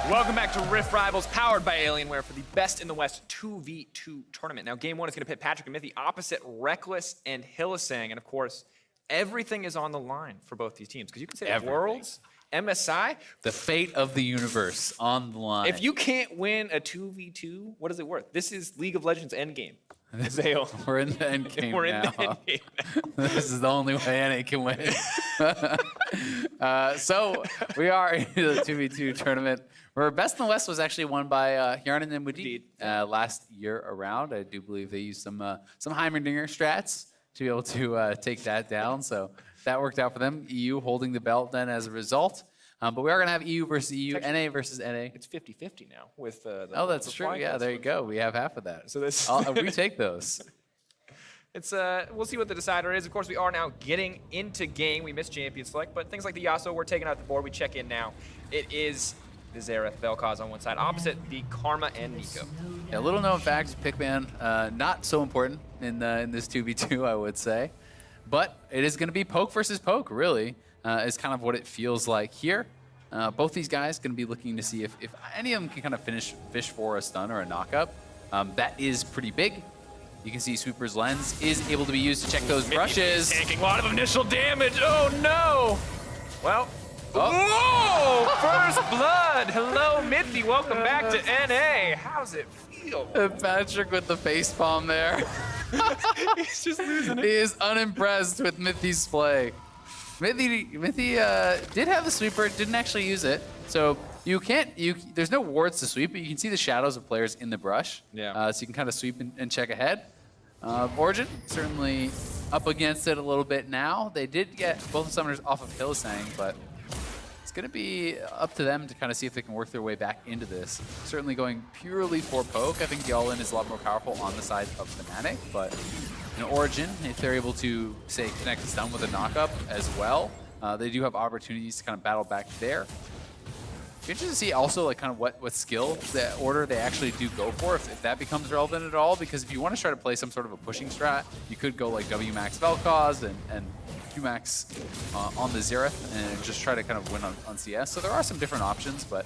Welcome back to Rift Rivals, powered by Alienware for the Best in the West 2v2 tournament. Now, game one is going to pit Patrick and Mithy opposite Reckless and Hillisang. And of course, everything is on the line for both these teams. Because you can say that Worlds, MSI. The fate of the universe on the line. If you can't win a 2v2, what is it worth? This is League of Legends endgame. Zale. We're in the end game We're now. in the end game now. This is the only way NA can win. So we are in the 2v2 tournament. Where Best in the West was actually won by Hjarnan and Mudid last year around. I do believe they used some Heimerdinger strats to be able to take that down. So that worked out for them. EU holding the belt then as a result. But we are going to have EU versus EU, NA versus NA. It's 50-50 now with the Oh, that's true. Yeah, there you go. We have half of that. So this we take those. It's we'll see what the decider is. Of course, we are now getting into game. We missed champion select, but things like the Yasuo, we're taking out the board. We check in now. It is the Xerath Vel'Koz on one side, opposite the Karma and Neeko. Yeah, little known fact, Pickman, not so important in this 2v2, I would say. But it is going to be poke versus poke, really, is kind of what it feels like here. Both these guys going to be looking to see if any of them can kind of fish for a stun or a knockup. That is pretty big. You can see Sweeper's Lens is able to be used to check those brushes. Taking a lot of initial damage. Oh, no. Well, whoa! First blood. Hello, Mithy. Welcome back to NA. How's it feel? Patrick with the facepalm there. He's just losing it. He is unimpressed with Mithy's play. Mithy did have the sweeper, didn't actually use it. So you can't, there's no wards to sweep, but you can see the shadows of players in the brush. Yeah. So you can kind of sweep and check ahead. Origin certainly up against it a little bit now. They did get both summoners off of Hillisang, but it's going to be up to them to kind of see if they can work their way back into this. Certainly going purely for poke. I think the all-in is a lot more powerful on the side of Fnatic, but in Origin, if they're able to, say, connect the stun with a knockup as well, they do have opportunities to kind of battle back there. Be interested to see also like kind of what skill, the order they actually do go for, if that becomes relevant at all, because if you want to try to play some sort of a pushing strat, you could go like W-Max Vel'Koz and Q-Max on the Xerath and just try to kind of win on CS. So there are some different options, but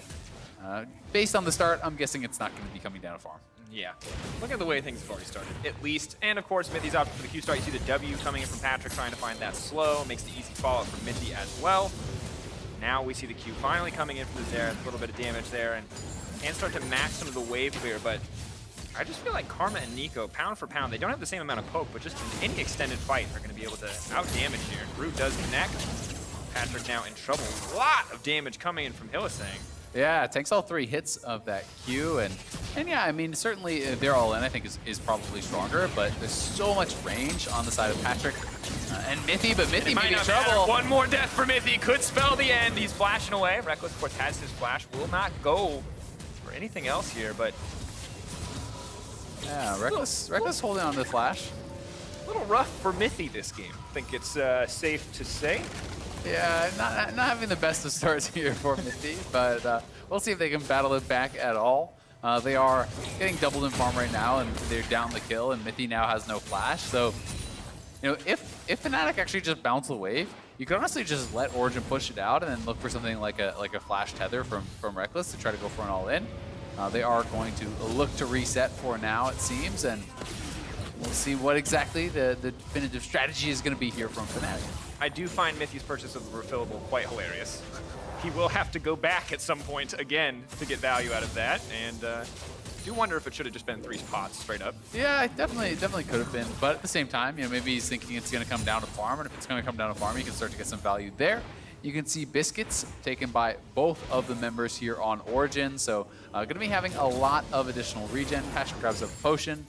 based on the start, I'm guessing it's not going to be coming down a farm. Yeah. Look at the way things have already started, at least. And of course, Mithy's opting for the Q start. You see the W coming in from Patrick, trying to find that slow. Makes the easy follow-up for Mithy as well. Now we see the Q finally coming in from the Xerath. A little bit of damage there, and can start to max some of the wave clear, but I just feel like Karma and Neeko, pound for pound, they don't have the same amount of poke, but just in any extended fight, are going to be able to out-damage here. Root does connect. Patrick now in trouble. A lot of damage coming in from Hillisang. Yeah, it takes all 3 hits of that Q, and yeah, I mean, certainly their all-in, I think, is probably stronger, but there's so much range on the side of Patrick and Mithy, but Mithy may be in trouble. One more death for Mithy could spell the end. He's flashing away. Reckless, of course, has his flash. Will not go for anything else here, but... Yeah, Reckless holding on to the flash. A little rough for Mithy this game. I think it's safe to say. Yeah, not having the best of starts here for Mithy, but we'll see if they can battle it back at all. They are getting doubled in farm right now, and they're down the kill, and Mithy now has no flash. So, you know, if Fnatic actually just bounce the wave, you could honestly just let Origin push it out and then look for something like a flash tether from Reckless to try to go for an all-in. They are going to look to reset for now, it seems, and we'll see what exactly the definitive strategy is going to be here from Fnatic. I do find Mithy's purchase of the refillable quite hilarious. He will have to go back at some point again to get value out of that, and I do wonder if it should have just been 3 spots straight up. Yeah, it definitely could have been, but at the same time, you know, maybe he's thinking it's going to come down to farm, and if it's going to come down to farm, you can start to get some value there. You can see Biscuits taken by both of the members here on Origin, so going to be having a lot of additional regen. Patrick grabs up a potion,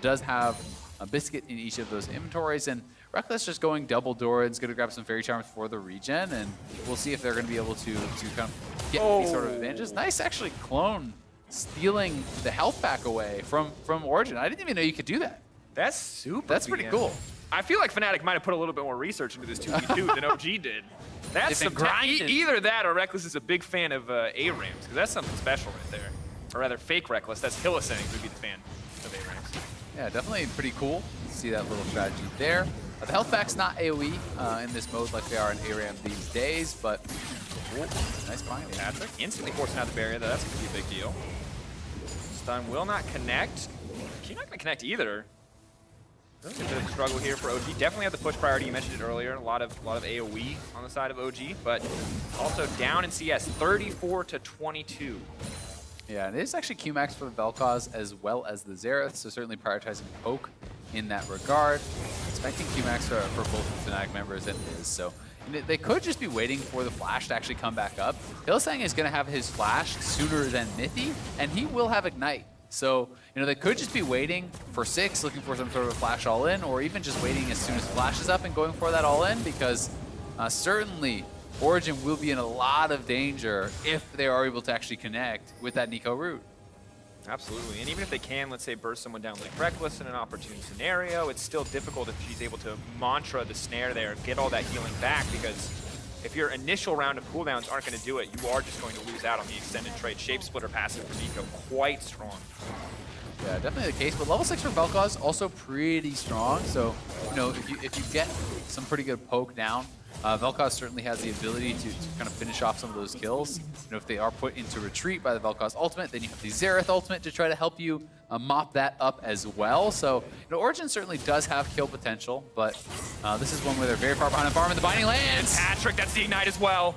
does have a Biscuit in each of those inventories, and Reckless just going double door and is going to grab some Fairy Charms for the regen, and we'll see if they're going to be able to kind of get these sort of advantages. Nice, actually, Clone stealing the health pack away from Origin. I didn't even know you could do that. That's super. That's pretty cool. I feel like Fnatic might have put a little bit more research into this 2v2 than OG did. That's some grinding. Either that or Reckless is a big fan of A-Rams, because that's something special right there. Or rather, fake Reckless. That's Hillisang would be the fan of A-Rams. Yeah, definitely pretty cool to see that little strategy there. The health pack's not AoE in this mode like they are in ARAM these days, but Ooh, Nice finding. Patrick instantly forcing out the barrier, though. That's going to be a big deal. Stun will not connect. He's not going to connect either. Really a bit of a struggle here for OG. Definitely have the push priority. You mentioned it earlier. A lot of AoE on the side of OG, but also down in CS, 34-22. Yeah, and it is actually Qmax for the Vel'Koz as well as the Xerath, so certainly prioritizing poke in that regard. Expecting Qmax for both the Fnatic members and his, so they could just be waiting for the flash to actually come back up. Hillsang is going to have his flash sooner than Mithy, and he will have Ignite. So, they could just be waiting for 6, looking for some sort of a flash all-in, or even just waiting as soon as flash is up and going for that all-in, because certainly Origin will be in a lot of danger if they are able to actually connect with that Nico root. Absolutely, and even if they can, let's say, burst someone down like Reckless in an opportune scenario, it's still difficult if she's able to mantra the snare there, get all that healing back, because if your initial round of cooldowns aren't going to do it, you are just going to lose out on the extended trade. Shape Splitter passive for Nico, quite strong. Yeah, definitely the case, but level 6 for Vel'Koz also pretty strong, so, if you get some pretty good poke down, Vel'Koz certainly has the ability to kind of finish off some of those kills. If they are put into retreat by the Vel'Koz ultimate, then you have the Xerath ultimate to try to help you mop that up as well. So, Origin certainly does have kill potential, but this is one where they're very far behind the farm, and the Binding lands! And Patrick, that's the Ignite as well.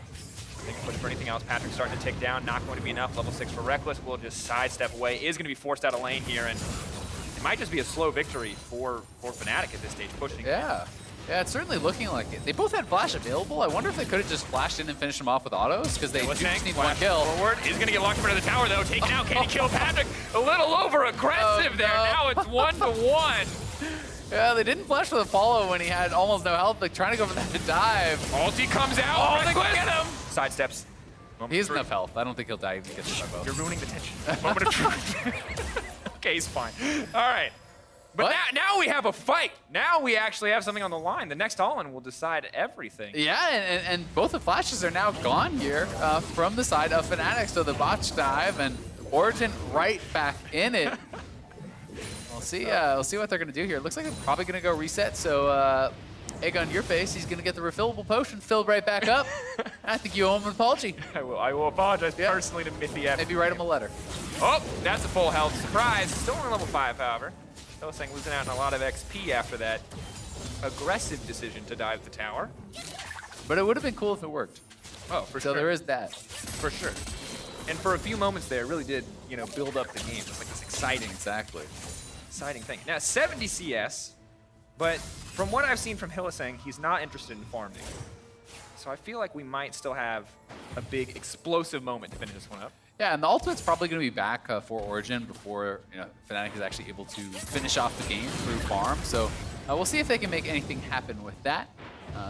They can push for anything else. Patrick's starting to tick down, not going to be enough. Level 6 for Reckless will just sidestep away, is going to be forced out of lane here, and it might just be a slow victory for Fnatic at this stage, pushing. Yeah. Yeah, it's certainly looking like it. They both had flash available. I wonder if they could have just flashed in and finished them off with autos, because they do just need one kill. Forward. He's going to get locked in front of the tower, though. Taken out. Can he kill Patrick? A little over-aggressive there. Now it's 1-1. Yeah, they didn't flash for the follow when he had almost no health. Like, trying to go for that dive. Ulti comes out. Oh, they get him. Sidesteps. He has enough health. I don't think he'll die if he gets hit by both. You're ruining the tension. Moment of truth. Okay, he's fine. All right. But now we have a fight. Now we actually have something on the line. The next all-in will decide everything. Yeah, and both the flashes are now gone here from the side of Fnatic. So the botch dive and Origin right back in it. We'll see what they're going to do here. It looks like they're probably going to go reset. So egg on your face, he's going to get the refillable potion filled right back up. I think you owe him an apology. I will apologize personally to Mithy. Maybe write him a letter. Oh, that's a full health. Surprise. Still on level 5, however. Hillsang losing out on a lot of XP after that aggressive decision to dive the tower. But it would have been cool if it worked. Oh, for sure. So there is that. For sure. And for a few moments there, it really did, build up the game. It's like this exciting thing. Now, 70 CS, but from what I've seen from Hillsang, he's not interested in farming. So I feel like we might still have a big explosive moment to finish this one up. Yeah, and the ultimate's probably going to be back for Origin before Fnatic is actually able to finish off the game through farm. So we'll see if they can make anything happen with that.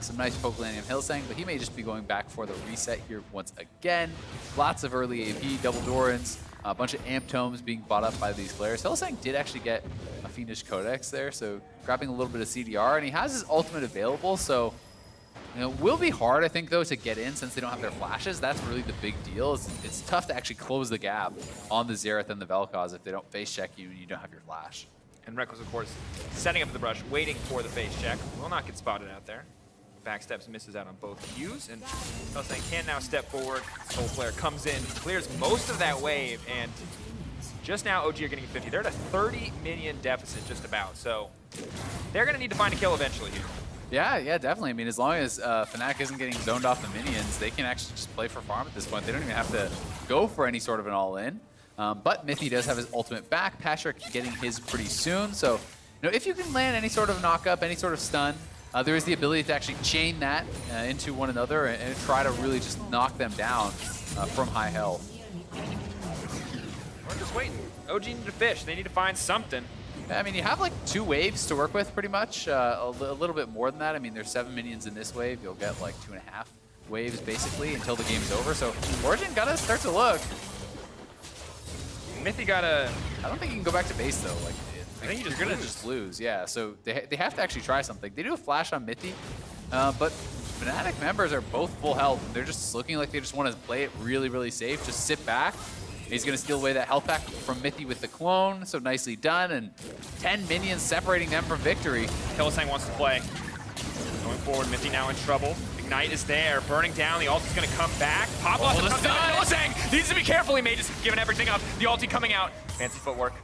Some nice poke landing of Hillsang, but he may just be going back for the reset here once again. Lots of early AP, double Dorans, a bunch of amp tomes being bought up by these players. Hillsang did actually get a Fiendish Codex there, so grabbing a little bit of CDR, and he has his ultimate available, so it will be hard, I think, though, to get in since they don't have their flashes. That's really the big deal. It's tough to actually close the gap on the Xerath and the Vel'Koz if they don't face check you and you don't have your flash. And Reckless, of course, setting up the brush, waiting for the face check. Will not get spotted out there. Backsteps, misses out on both Qs, and Hillsang can now step forward. Soul Flare comes in, clears most of that wave, and just now OG are getting 50. They're at a 30 minion deficit just about, so they're going to need to find a kill eventually here. Yeah, definitely. I mean, as long as Fnatic isn't getting zoned off the minions, they can actually just play for farm at this point. They don't even have to go for any sort of an all-in. But Mithy does have his ultimate back. Patrick getting his pretty soon. So, if you can land any sort of knock-up, any sort of stun, there is the ability to actually chain that into one another and try to really just knock them down from high health. We're just waiting. OG need to fish. They need to find something. I mean, you have like 2 waves to work with pretty much, a little bit more than that. I mean, there's 7 minions in this wave. You'll get like 2.5 waves basically until the game's over. So Origin gotta start to look. Mithy gotta... I don't think you can go back to base though. Like, I think you're gonna just lose. Yeah, so they have to actually try something. They do a flash on Mithy, but Fnatic members are both full health. They're just looking like they just want to play it really, really safe. Just sit back. He's going to steal away that health pack from Mithy with the clone, so nicely done, and 10 minions separating them from victory. Hillsang wants to play. Going forward, Mithy now in trouble. Ignite is there, burning down. The ult is going to come back. Pop loss comes down. Hylissang needs to be careful. He may just given everything up. The ulti coming out. Fancy footwork.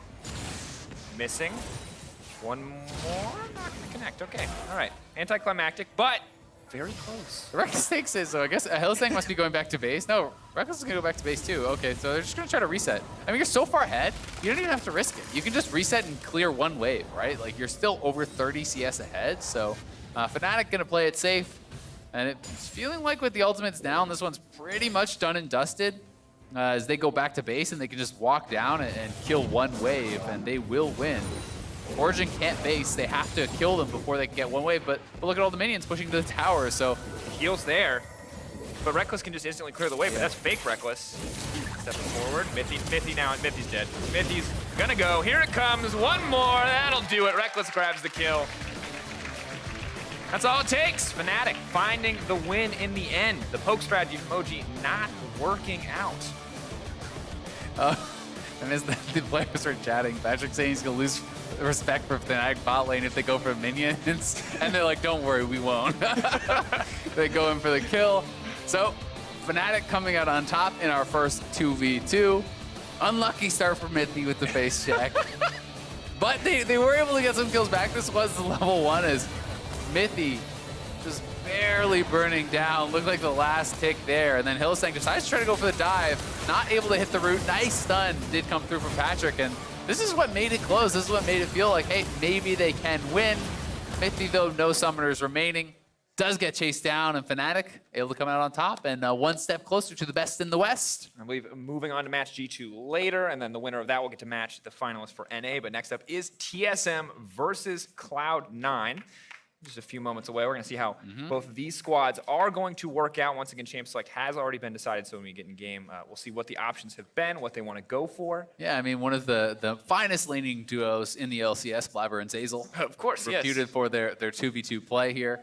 Missing. One more. Not going to connect. Okay. All right. Anticlimactic, but very close. Reckless takes it, so I guess Hylissang must be going back to base. No, Reckless is going to go back to base too. Okay, so they're just going to try to reset. I mean, you're so far ahead, you don't even have to risk it. You can just reset and clear one wave, right? Like, you're still over 30 CS ahead, so Fnatic going to play it safe. And it's feeling like with the ultimates down, this one's pretty much done and dusted. As they go back to base and they can just walk down and kill one wave, and they will win. Origin can't base, they have to kill them before they can get one wave, but look at all the minions pushing to the tower, so. Heals there, but Reckless can just instantly clear the way, but that's fake Reckless. Stepping forward, Mithy now, and Mithy's dead. Mithy's gonna go, here it comes, one more, that'll do it. Reckless grabs the kill. That's all it takes. Fnatic finding the win in the end. The poke strategy from OG not working out. And as the players are chatting, Patrick saying he's gonna lose respect for Fnatic bot lane if they go for minions. And they're like, don't worry, we won't. They go in for the kill. So, Fnatic coming out on top in our first 2v2. Unlucky start for Mithy with the face check. But they were able to get some kills back. This was the level 1 as Mithy just barely burning down. Looked like the last tick there. And then Hylissang decides to try to go for the dive. Not able to hit the root. Nice stun did come through from Patrick. And this is what made it close. This is what made it feel like, hey, maybe they can win. Mithy, though, no summoners remaining, does get chased down. And Fnatic able to come out on top and one step closer to the best in the West. I believe moving on to match G2 later, and then the winner of that will get to match the finalists for NA. But next up is TSM versus Cloud9. Just a few moments away. We're going to see how both of these squads are going to work out. Once again, Champ Select has already been decided, so when we get in game, we'll see what the options have been, what they want to go for. Yeah, I mean, one of the finest laning duos in the LCS, Blabber and Zeyzal. Of course, yes. Reputed for their 2v2 play here.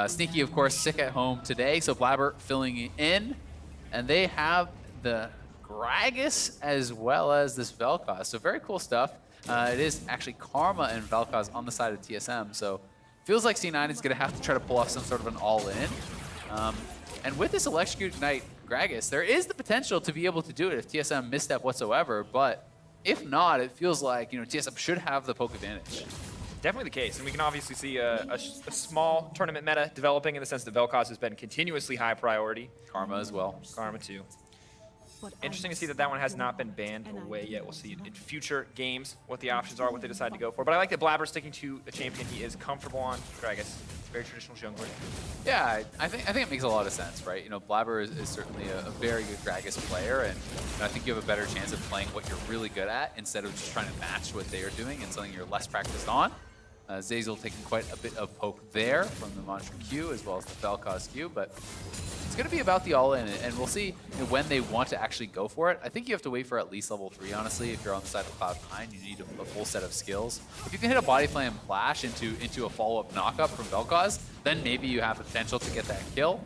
Sneaky, of course, sick at home today, so Blabber filling in. And they have the Gragas as well as this Vel'Koz. So very cool stuff. It is actually Karma and Vel'Koz on the side of TSM, so feels like C9 is going to have to try to pull off some sort of an all-in. And with this Electrocute Ignite Gragas, there is the potential to be able to do it if TSM misstep whatsoever, but if not, it feels like, TSM should have the poke advantage. Definitely the case, and we can obviously see a small tournament meta developing in the sense that Vel'Koz has been continuously high priority. Karma as well. Karma too. Interesting to see that one has not been banned away yet. We'll see in future games what the options are, what they decide to go for. But I like that Blabber's sticking to a champion he is comfortable on. Gragas, very traditional jungler. Yeah, I think it makes a lot of sense, right? Blabber is certainly a very good Gragas player, and I think you have a better chance of playing what you're really good at instead of just trying to match what they are doing and something you're less practiced on. Zeyzal taking quite a bit of poke there from the Mantra Q as well as the Vel'Koz Q, but it's going to be about the all-in, and we'll see when they want to actually go for it. I think you have to wait for at least level 3, honestly. If you're on the side of Cloud9, you need a full set of skills. If you can hit a Body Slam Flash into a follow-up knock-up from Vel'Koz, then maybe you have the potential to get that kill.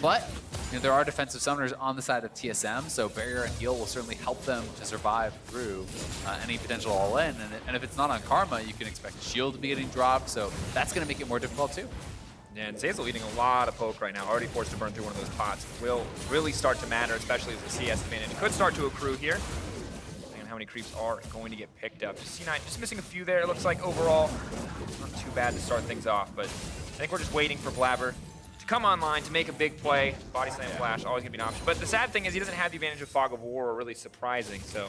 But there are defensive summoners on the side of TSM, so Barrier and Heal will certainly help them to survive through any potential all-in. And if it's not on Karma, you can expect a shield to be getting dropped, so that's going to make it more difficult too. Yeah, and Zeyzal eating a lot of poke right now, already forced to burn through one of those pots. Will really start to matter, especially as the CS advantage could start to accrue here. Depending on how many creeps are going to get picked up. Just C9 just missing a few there. It looks like overall not too bad to start things off, but I think we're just waiting for Blabber to come online to make a big play. Body Slam Flash, always going to be an option. But the sad thing is he doesn't have the advantage of Fog of War, or really surprising, so.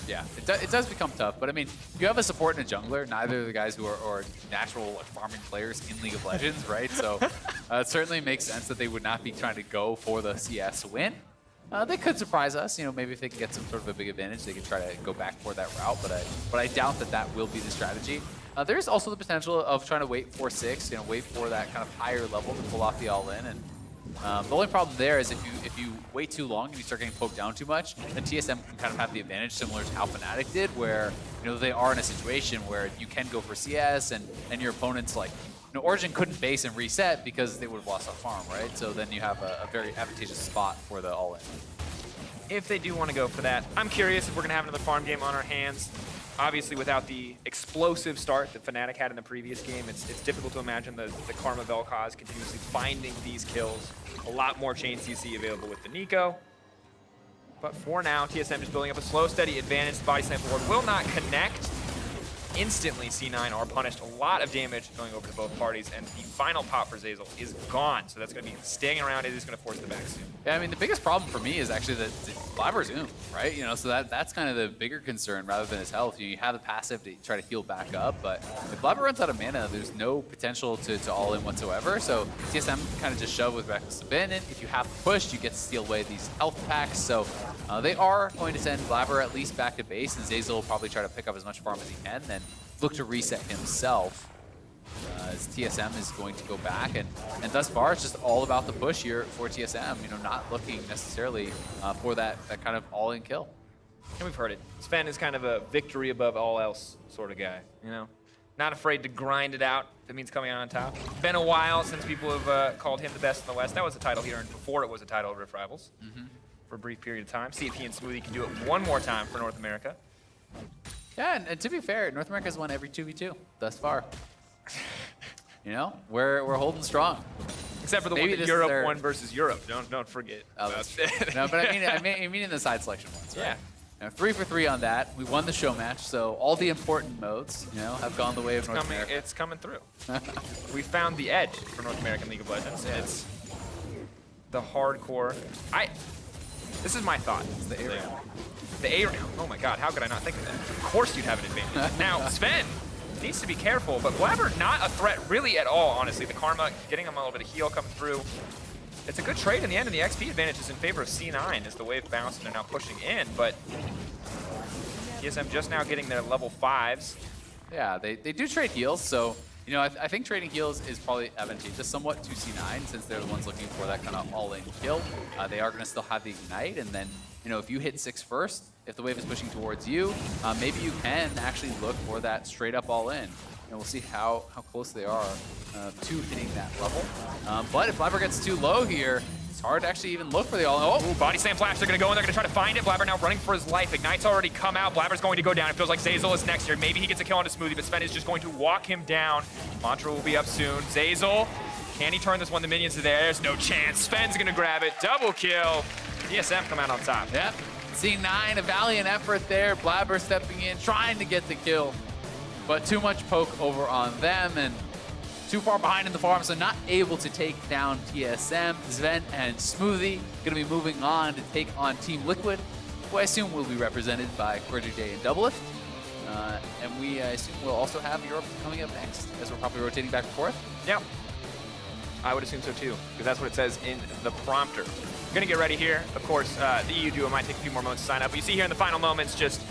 Yeah, it does become tough, but I mean, if you have a support and a jungler, neither of the guys who are natural farming players in League of Legends, right? So it certainly makes sense that they would not be trying to go for the CS win. They could surprise us, maybe if they can get some sort of a big advantage, they could try to go back for that route, but I doubt that will be the strategy. There's also the potential of trying to wait for 6, wait for that kind of higher level to pull off the all-in. And the only problem there is if you wait too long and you start getting poked down too much, then TSM can kind of have the advantage, similar to how Fnatic did, where they are in a situation where you can go for CS and your opponent's like, Origin couldn't base and reset because they would have lost a farm, right? So then you have a very advantageous spot for the all-in. If they do want to go for that, I'm curious if we're going to have another farm game on our hands. Obviously, without the explosive start that Fnatic had in the previous game, it's difficult to imagine the Karma Vel'Koz continuously finding these kills. A lot more chain CC available with the Nico. But for now, TSM just building up a slow, steady advantage. The body slam board will not connect. Instantly, C9 are punished. A lot of damage going over to both parties, and the final pop for Zeyzal is gone. So that's going to be staying around. It is going to force the back soon. Yeah, I mean, the biggest problem for me is actually the Blabber's Oom, right? You know, so that's kind of the bigger concern rather than his health. You have the passive to try to heal back up, but if Blabber runs out of mana, there's no potential to all in whatsoever. So TSM kind of just shove with Reckless Abandon. If you have to push, you get to steal away these health packs. So they are going to send Blabber at least back to base, and Zeyzal will probably try to pick up as much farm as he can, then look to reset himself. As TSM is going to go back, and thus far it's just all about the push here for TSM. You know, not looking necessarily for that kind of all-in kill. And we've heard it. Sven is kind of a victory above all else sort of guy. You know, not afraid to grind it out. That means coming out on top. Been a while since people have called him the best in the West. That was a title he earned before it was a title of Rift Rivals for a brief period of time. See if he and Smoothie can do it one more time for North America. Yeah, and to be fair, North America's won every 2v2 thus far. You know, we're holding strong. Except for the one that Europe won versus Europe. Don't forget. Oh, that's true. No, but I mean in the side selection ones, right? Yeah. Now, 3 for 3 on that. We won the show match, so all the important modes, you know, have gone the way of North America. It's coming through. We found the edge for North American League of Legends. Yeah. It's the hardcore. This is my thought. It's the A round. The A round. Oh my God, how could I not think of that? Of course you'd have an advantage. Now, Sven needs to be careful, but Blabber not a threat really at all, honestly. The Karma getting him a little bit of heal coming through. It's a good trade in the end, and the XP advantage is in favor of C9 as the wave bounced and they're now pushing in, but TSM just now getting their level 5s. Yeah, they do trade heals, so you know, I think trading heals is probably advantageous somewhat to C9 since they're the ones looking for that kind of all-in kill. They are going to still have the Ignite, and then, you know, if you hit 6 first, if the wave is pushing towards you, maybe you can actually look for that straight-up all-in. And we'll see how close they are to hitting that level. But if Blabber gets too low here, it's hard to actually even look for the all-in. Oh, body slam flash, they're going to go in, they're going to try to find it. Blabber now running for his life. Ignite's already come out. Blabber's going to go down. It feels like Zeyzal is next here. Maybe he gets a kill onto Smoothie, but Sven is just going to walk him down. Mantra will be up soon. Zeyzal, can he turn this one? The minions are there. There's no chance. Sven's going to grab it. Double kill. TSM come out on top. Yep. C9, a valiant effort there. Blabber stepping in, trying to get the kill. But too much poke over on them, and too far behind in the farm, so not able to take down TSM. Sven and Smoothie going to be moving on to take on Team Liquid, who I assume will be represented by Quarterfinals and Doublelift. And we assume we'll also have Europe coming up next, as we're probably rotating back and forth. Yeah, I would assume so too, because that's what it says in the prompter. We're going to get ready here. Of course, the EU duo might take a few more moments to sign up, but you see here in the final moments, just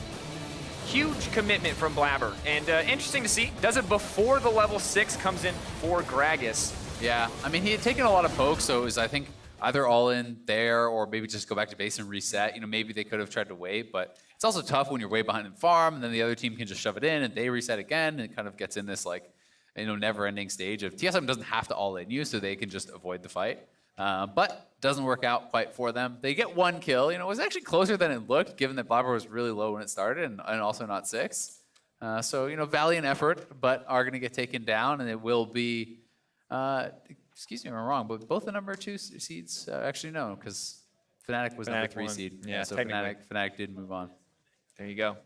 huge commitment from Blabber, and interesting to see. Does it before the level 6 comes in for Gragas. Yeah, I mean, he had taken a lot of pokes, so it was, I think, either all in there or maybe just go back to base and reset. You know, maybe they could have tried to wait, but it's also tough when you're way behind in farm, and then the other team can just shove it in, and they reset again, and it kind of gets in this, like, you know, never-ending stage of TSM doesn't have to all in you, so they can just avoid the fight. But doesn't work out quite for them. They get 1 kill. You know, it was actually closer than it looked, given that Blabber was really low when it started and also not 6. So, you know, valiant effort, but are going to get taken down, and it will be, excuse me if I'm wrong, but both the number 2 seeds, actually no, because Fnatic was number 3 seed. Yeah, so Fnatic did move on. There you go.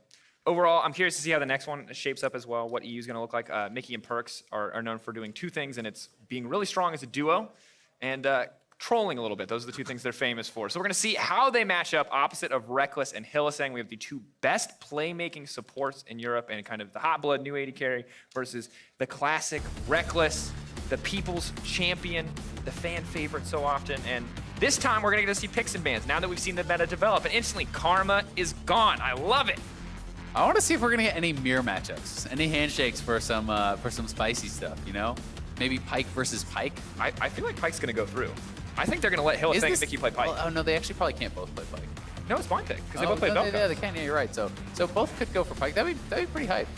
Overall, I'm curious to see how the next one shapes up as well, what EU is going to look like. Mickey and Perks are known for doing 2 things, and it's being really strong as a duo and trolling a little bit. Those are the 2 things they're famous for. So we're going to see how they match up opposite of Reckless and Hylissang. We have the 2 best playmaking supports in Europe and kind of the hot blood new 80 carry versus the classic Reckless, the people's champion, the fan favorite so often. And this time we're going to get to see picks and bans now that we've seen the meta develop. And instantly, Karma is gone. I love it. I want to see if we're going to get any mirror matchups, any handshakes for some spicy stuff, you know? Maybe Pyke versus Pyke. I feel like Pyke's going to go through. I think they're going to let Hylissang and Mickey play Pyke. Oh, no, they actually probably can't both play Pyke. No, it's blind pick, because they both play Vel'Koz. Yeah, they can. Yeah, you're right. So both could go for Pyke. That'd be pretty hype.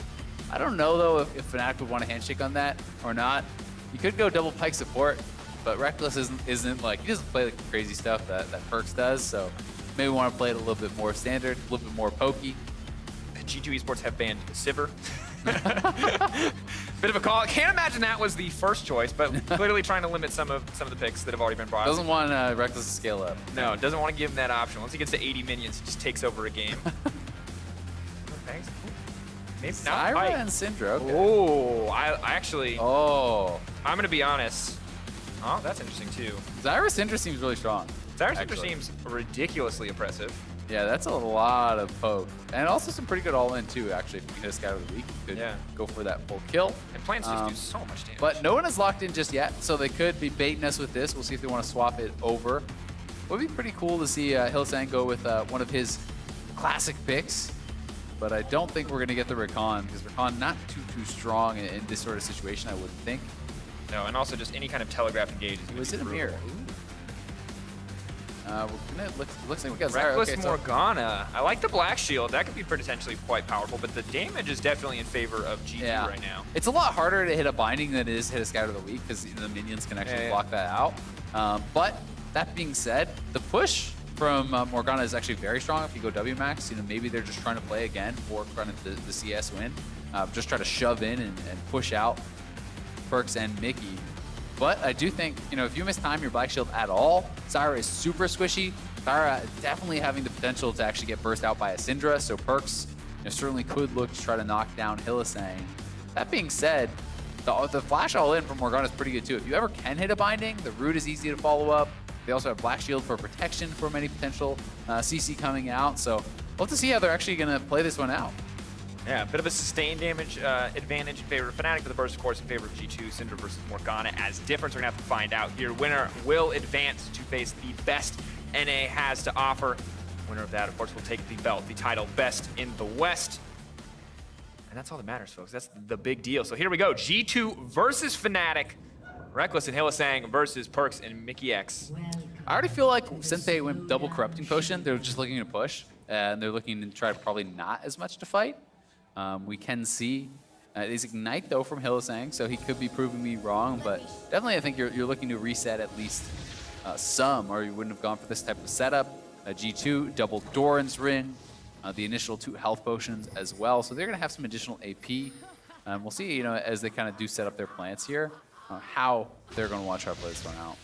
I don't know, though, if Fnatic would want a handshake on that or not. You could go double Pyke support, but Reckless isn't like, he doesn't play like the crazy stuff that Perks does, so maybe want to play it a little bit more standard, a little bit more pokey. G2 Esports have banned Sivir. Bit of a call. Can't imagine that was the first choice, but clearly trying to limit some of the picks that have already been brought up. Doesn't want Reckless to scale up. No, doesn't want to give him that option. Once he gets to 80 minions, he just takes over a game. Thanks. Maybe not. Zyra and Syndra. Okay. Oh, I actually. Oh. I'm gonna be honest. Oh, that's interesting too. Zyra Syndra seems really strong. Zyra Syndra seems ridiculously impressive. Yeah, that's a lot of poke. And also some pretty good all-in too, actually. If you can hit a Scout of the Week, you could go for that full kill. And plants just do so much damage. But no one is locked in just yet, so they could be baiting us with this. We'll see if they want to swap it over. Would be pretty cool to see Hillsang go with one of his classic picks. But I don't think we're going to get the Rakan, because Rakan not too strong in this sort of situation, I wouldn't think. No, and also just any kind of telegraph engage. Was it a mirror? Looks like we got Zyra. Reckless Okay, Morgana. I like the Black Shield. That could be potentially quite powerful, but the damage is definitely in favor of G2 right now. It's a lot harder to hit a binding than it is to hit a Scout of the Week, because the minions can actually block that out. But that being said, the push from Morgana is actually very strong if you go W max. Maybe they're just trying to play again for kind of the CS win. Just try to shove in and push out Perkz and Mickey. But I do think, if you mistime your Black Shield at all, Zyra is super squishy. Zyra definitely having the potential to actually get burst out by a Syndra, so Perkz certainly could look to try to knock down Hylissang. That being said, the flash all in from Morgana is pretty good too. If you ever can hit a binding, the root is easy to follow up. They also have Black Shield for protection from any potential CC coming out, so we'll have to see how they're actually going to play this one out. Yeah, a bit of a sustained damage advantage in favor of Fnatic, but the burst, of course, in favor of G2, Syndra versus Morgana as different. We're going to have to find out here. Winner will advance to face the best NA has to offer. Winner of that, of course, will take the belt, the title best in the West. And that's all that matters, folks. That's the big deal. So here we go. G2 versus Fnatic. Reckless and Hylissang versus Perkz and Mickey X. I already feel like since they went double Corrupting Potion, they're just looking to push. And they're looking to try probably not as much to fight. We can see is Ignite, though, from Hylissang, so he could be proving me wrong, but definitely I think you're looking to reset at least some, or you wouldn't have gone for this type of setup. G2, double Doran's Ring, the initial 2 health potions as well, so they're going to have some additional AP. We'll see, as they kind of do set up their plants here, how they're going to want to try to play this one out.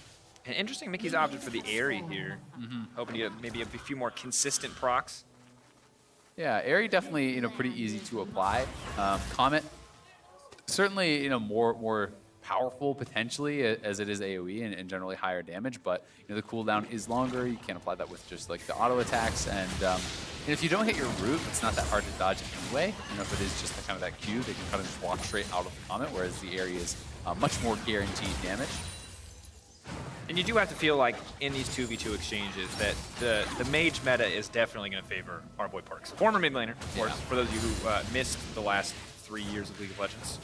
And interesting, Mickey's opted for the Aerie here, hoping to get maybe a few more consistent procs. Yeah, Aerie definitely, pretty easy to apply. Comet, certainly, more powerful potentially as it is AoE and generally higher damage, but the cooldown is longer. You can't apply that with just like the auto attacks, and if you don't hit your root, it's not that hard to dodge anyway. If it is just kind of that Q, they can kind of just walk straight out of the Comet, whereas the Aerie is much more guaranteed damage. And you do have to feel like in these 2v2 exchanges that the mage meta is definitely going to favor our boy Perkz. Former mid laner, of course, for those of you who missed the last 3 years of League of Legends.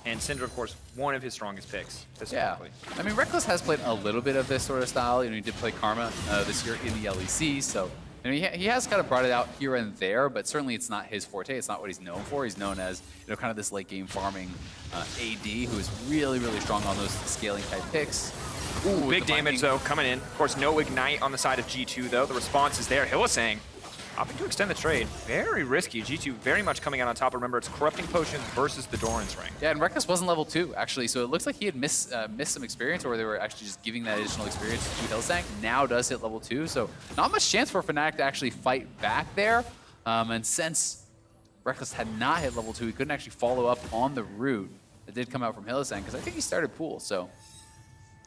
And Syndra, of course, one of his strongest picks. Yeah, I mean, Reckless has played a little bit of this sort of style. He did play Karma this year in the LEC, so he has kind of brought it out here and there, but certainly it's not his forte. It's not what he's known for. He's known as kind of this late game farming AD who is really, really strong on those scaling type picks. Ooh, big damage though coming in. Of course, no Ignite on the side of G2 though. The response is there. Hylissang opting to extend the trade. Very risky. G2 very much coming out on top. Remember, it's Corrupting Potions versus the Doran's Ring. Yeah, and Reckless wasn't level 2, actually, so it looks like he had missed some experience, or they were actually just giving that additional experience to Hylissang. Now does hit level 2, so not much chance for Fnatic to actually fight back there. And since Reckless had not hit level 2, he couldn't actually follow up on the root that did come out from Hylissang, because I think he started pool, so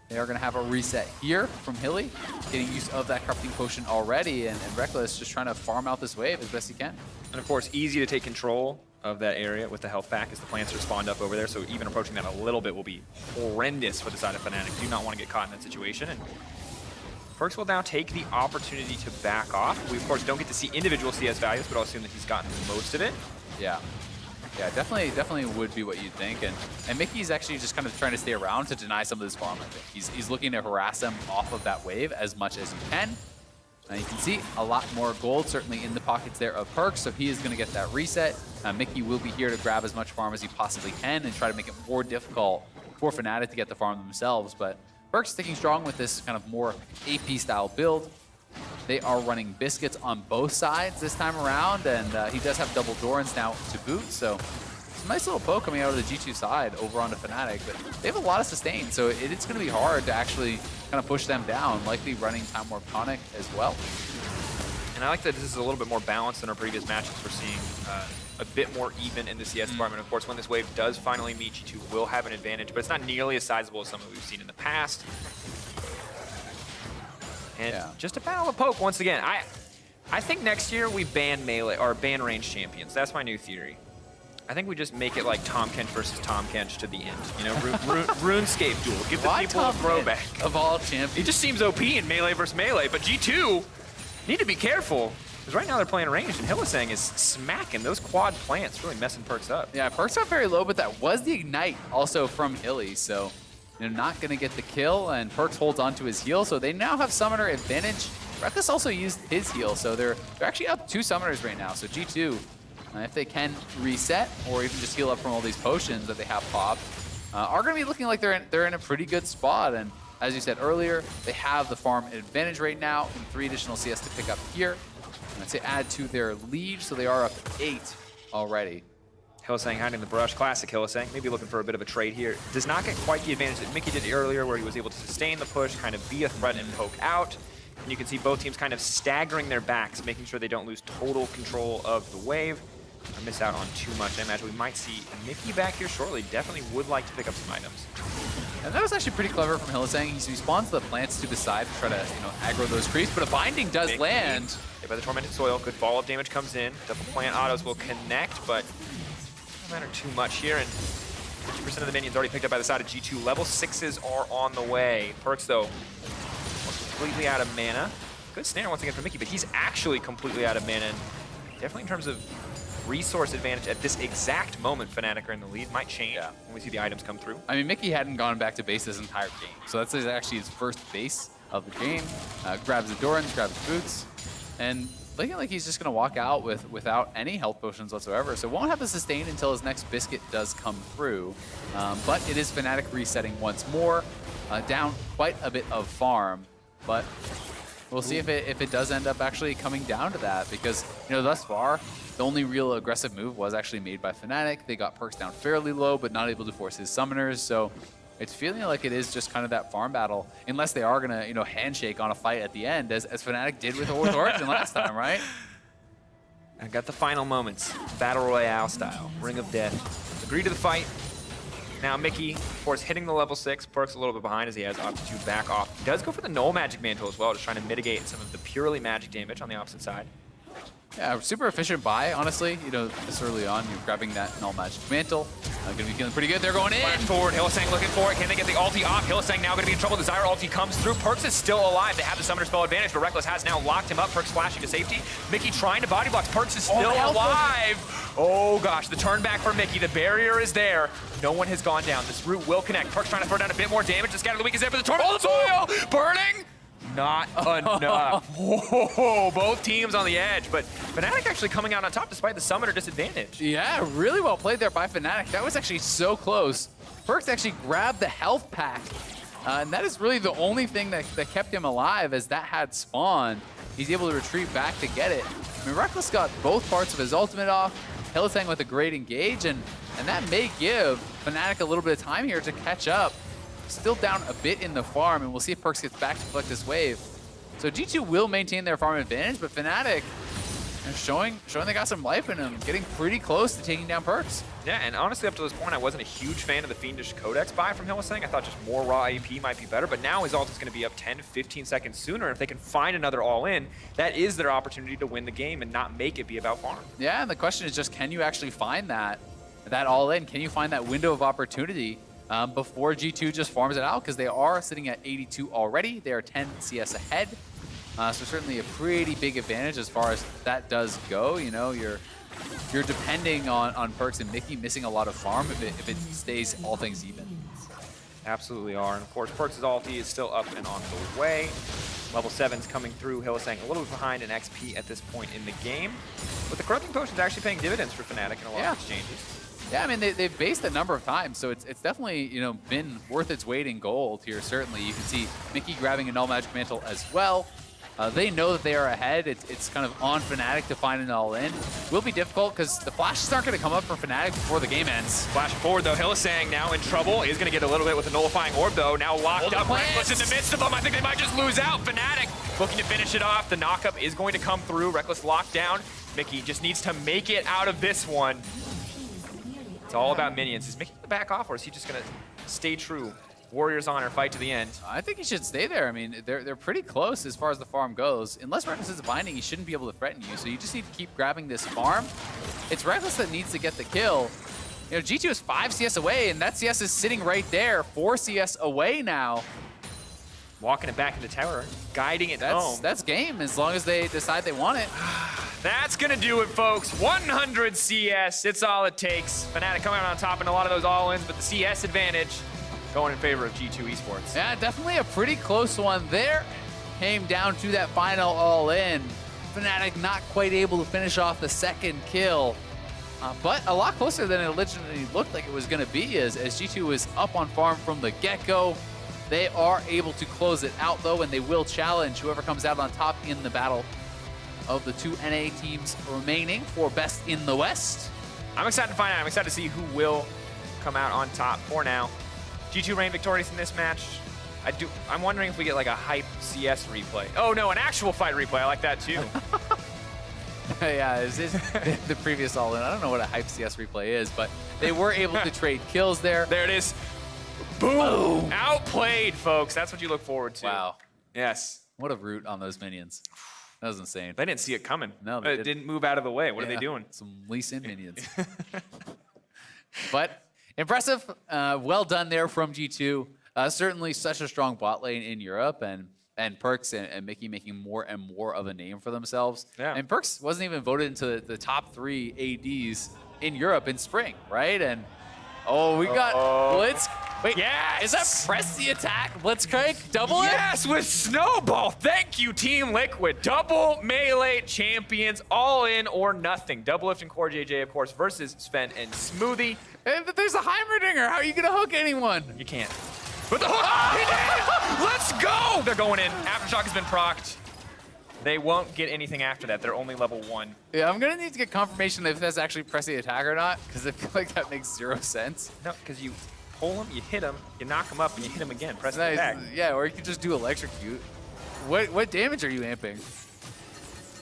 they are going to have a reset here from Hilly, getting use of that Corrupting Potion already, and Reckless just trying to farm out this wave as best he can. And of course, easy to take control of that area with the health pack as the plants are spawned up over there, so even approaching that a little bit will be horrendous for the side of Fnatic. Do not want to get caught in that situation. And Perkz will now take the opportunity to back off. We, of course, don't get to see individual CS values, but I'll assume that he's gotten most of it. Yeah. Yeah, definitely would be what you'd think. And Mickey's actually just kind of trying to stay around to deny some of this farm, I think. He's looking to harass them off of that wave as much as he can. And you can see a lot more gold certainly in the pockets there of Perkz, so he is going to get that reset. Mickey will be here to grab as much farm as he possibly can and try to make it more difficult for Fnatic to get the farm themselves. But Perkz sticking strong with this kind of more AP style build. They are running Biscuits on both sides this time around, and he does have double Dorans now to boot, so it's a nice little poke coming out of the G2 side over onto Fnatic, but they have a lot of sustain, so it's going to be hard to actually kind of push them down, likely running Time Warp Tonic as well. And I like that this is a little bit more balanced than our previous matchups. We're seeing a bit more even in the CS department. Of course, when this wave does finally meet, G2 will have an advantage, but it's not nearly as sizable as some that we've seen in the past. And just a battle of poke once again. I think next year we ban melee or ban range champions. That's my new theory. I think we just make it like Tom Kench versus Tom Kench to the end. You know, RuneScape duel. Give the people a throwback. Of all champions. He just seems OP in melee versus melee, but G2 need to be careful. Because right now they're playing ranged, and Hylissang is smacking those quad plants, really messing Perks up. Yeah, Perks got very low, but that was the ignite also from Hilly, so they're not going to get the kill, and Perks holds onto his heal, so they now have Summoner advantage. Reckless also used his heal, so they're actually up 2 Summoners right now, so G2, if they can reset or even just heal up from all these potions that they have popped, are going to be looking like they're in a pretty good spot, and as you said earlier, they have the farm advantage right now, and 3 additional CS to pick up here. And to add to their lead, so they are up 8 already. Hylissang hiding the brush, classic Hylissang, maybe looking for a bit of a trade here. Does not get quite the advantage that Mickey did earlier, where he was able to sustain the push, kind of be a threat and poke out. And you can see both teams kind of staggering their backs, making sure they don't lose total control of the wave or miss out on too much. I imagine we might see Mickey back here shortly. Definitely would like to pick up some items. And that was actually pretty clever from Hylissang. He spawns the plants to the side to try to, aggro those creeps, but a binding does Mickey, land. Hit by the Tormented Soil, good follow-up damage comes in. Double plant autos will connect, but doesn't matter too much here. And 50% of the minions already picked up by the side of G2. Level 6s are on the way. Perks, though, completely out of mana. Good snare once again for Mickey, but he's actually completely out of mana. And definitely in terms of resource advantage at this exact moment, Fnatic are in the lead. Might change when we see the items come through. I mean, Mickey hadn't gone back to base this entire game, so that's actually his first base of the game. Grabs the Dorans, grabs the boots, and looking like he's just going to walk out without any health potions whatsoever. So won't have the sustain until his next biscuit does come through. But it is Fnatic resetting once more, down quite a bit of farm. But we'll see if it does end up actually coming down to that, because thus far the only real aggressive move was actually made by Fnatic. They got Perks down fairly low, but not able to force his summoners. So it's feeling like it is just kind of that farm battle, unless they are gonna handshake on a fight at the end, as Fnatic did with Origin last time, right? I got the final moments, battle royale style, Ring of Death. Agree to the fight. Now Mickey, of course, hitting the level 6. Perks a little bit behind as he has opted to back off. He does go for the Null Magic Mantle as well, just trying to mitigate some of the purely magic damage on the opposite side. Yeah, super efficient buy, honestly. This early on, you're grabbing that Null Magic Mantle. Gonna be feeling pretty good. They're going in. Flash forward, Hylissang looking for it. Can they get the ulti off? Hylissang now gonna be in trouble. Desire ulti comes through. Perks is still alive. They have the summoner spell advantage, but Reckless has now locked him up. Perks flashing to safety. Mickey trying to body block. Perks is still alive. Oh gosh, the turn back for Mickey. The barrier is there. No one has gone down. This root will connect. Perks trying to throw down a bit more damage. The Scatter of the Weak is there for the Tormented Soil. Burning. Not enough. Whoa, both teams on the edge, but Fnatic actually coming out on top despite the summoner disadvantage. Yeah, really well played there by Fnatic. That was actually so close. Perks actually grabbed the health pack, and that is really the only thing that kept him alive, as that had spawned. He's able to retreat back to get it. I mean, Reckless got both parts of his ultimate off. Hylissang with a great engage, and that may give Fnatic a little bit of time here to catch up. Still down a bit in the farm, and we'll see if Perks gets back to collect this wave. So G2 will maintain their farm advantage, but Fnatic showing they got some life in them, getting pretty close to taking down Perks. Yeah, and honestly, up to this point, I wasn't a huge fan of the Fiendish Codex buy from Hylissang. I thought just more raw AP might be better, but now his ult is going to be up 10 to 15 seconds sooner. If they can find another all-in, that is their opportunity to win the game and not make it be about farm. Yeah, and the question is just, can you actually find that all-in? Can you find that window of opportunity before G2 just farms it out? Because they are sitting at 82 already. They are 10 CS ahead. So certainly a pretty big advantage as far as that does go. You're depending on Perks and Mickey missing a lot of farm if it stays all things even. Absolutely are. And of course, Perks' ulti is still up and on the way. Level 7's coming through. Hylissang a little bit behind in XP at this point in the game. But the Corrupting Potion's actually paying dividends for Fnatic in a lot of exchanges. Yeah, I mean, they've based a number of times, so it's definitely, been worth its weight in gold here, certainly. You can see Mickey grabbing a Null Magic Mantle as well. They know that they are ahead. It's kind of on Fnatic to find an all-in. Will be difficult because the flashes aren't going to come up for Fnatic before the game ends. Flash forward, though. Hylissang now in trouble. He's going to get a little bit with the nullifying orb, though. Now locked up. Reckless in the midst of them. I think they might just lose out. Fnatic looking to finish it off. The knockup is going to come through. Reckless locked down. Mickey just needs to make it out of this one. It's all about minions. Is Mickey going to back off, or is he just going to stay true? Warriors honor, fight to the end. I think he should stay there. I mean, they're pretty close as far as the farm goes. Unless Reckless is binding, he shouldn't be able to threaten you. So you just need to keep grabbing this farm. It's Reckless that needs to get the kill. You know, G2 is 5 CS away, and that CS is sitting right there. 4 CS away now. Walking it back into tower, guiding it home. That's game, as long as they decide they want it. That's going to do it, folks. 100 CS, it's all it takes. Fnatic coming out on top in a lot of those all-ins, but the CS advantage going in favor of G2 Esports. Yeah, definitely a pretty close one there. Came down to that final all-in. Fnatic not quite able to finish off the second kill, but a lot closer than it originally looked like it was going to be as G2 was up on farm from the get-go. They are able to close it out, though, and they will challenge whoever comes out on top in the battle of the 2 NA teams remaining for best in the West. I'm excited to find out. I'm excited to see who will come out on top for now. G2 reign victorious in this match. I'm wondering if we get like a hype CS replay. Oh no, an actual fight replay. I like that too. Yeah, it's the previous all-in. I don't know what a hype CS replay is, but they were able to trade kills there. There it is. Boom! Outplayed, folks. That's what you look forward to. Wow. Yes. What a root on those minions. That was insane. They didn't see it coming. No, it didn't move out of the way. What are they doing? Some Lee-Sin minions. But impressive. Well done there from G2. Certainly such a strong bot lane in Europe, and Perks and Mickey making more and more of a name for themselves. Yeah. And Perks wasn't even voted into the top 3 ADs in Europe in spring, right? And oh, we got Blitz. Wait, yes! Is that press the attack? Blitzcrank, double it? Yes, with Snowball. Thank you, Team Liquid. Double melee champions, all in or nothing. Double Lift and Core JJ, of course, versus Sven and Smoothie. But there's a Heimerdinger. How are you going to hook anyone? You can't. But the hook! He did! Let's go! They're going in. Aftershock has been procced. They won't get anything after that. They're only level 1. Yeah, I'm going to need to get confirmation if that's actually press the attack or not, because I feel like that makes 0 sense. No, because you pull him, you hit him, you knock him up, and you hit him again. Press the attack. Yeah, or you could just do electrocute. What damage are you amping?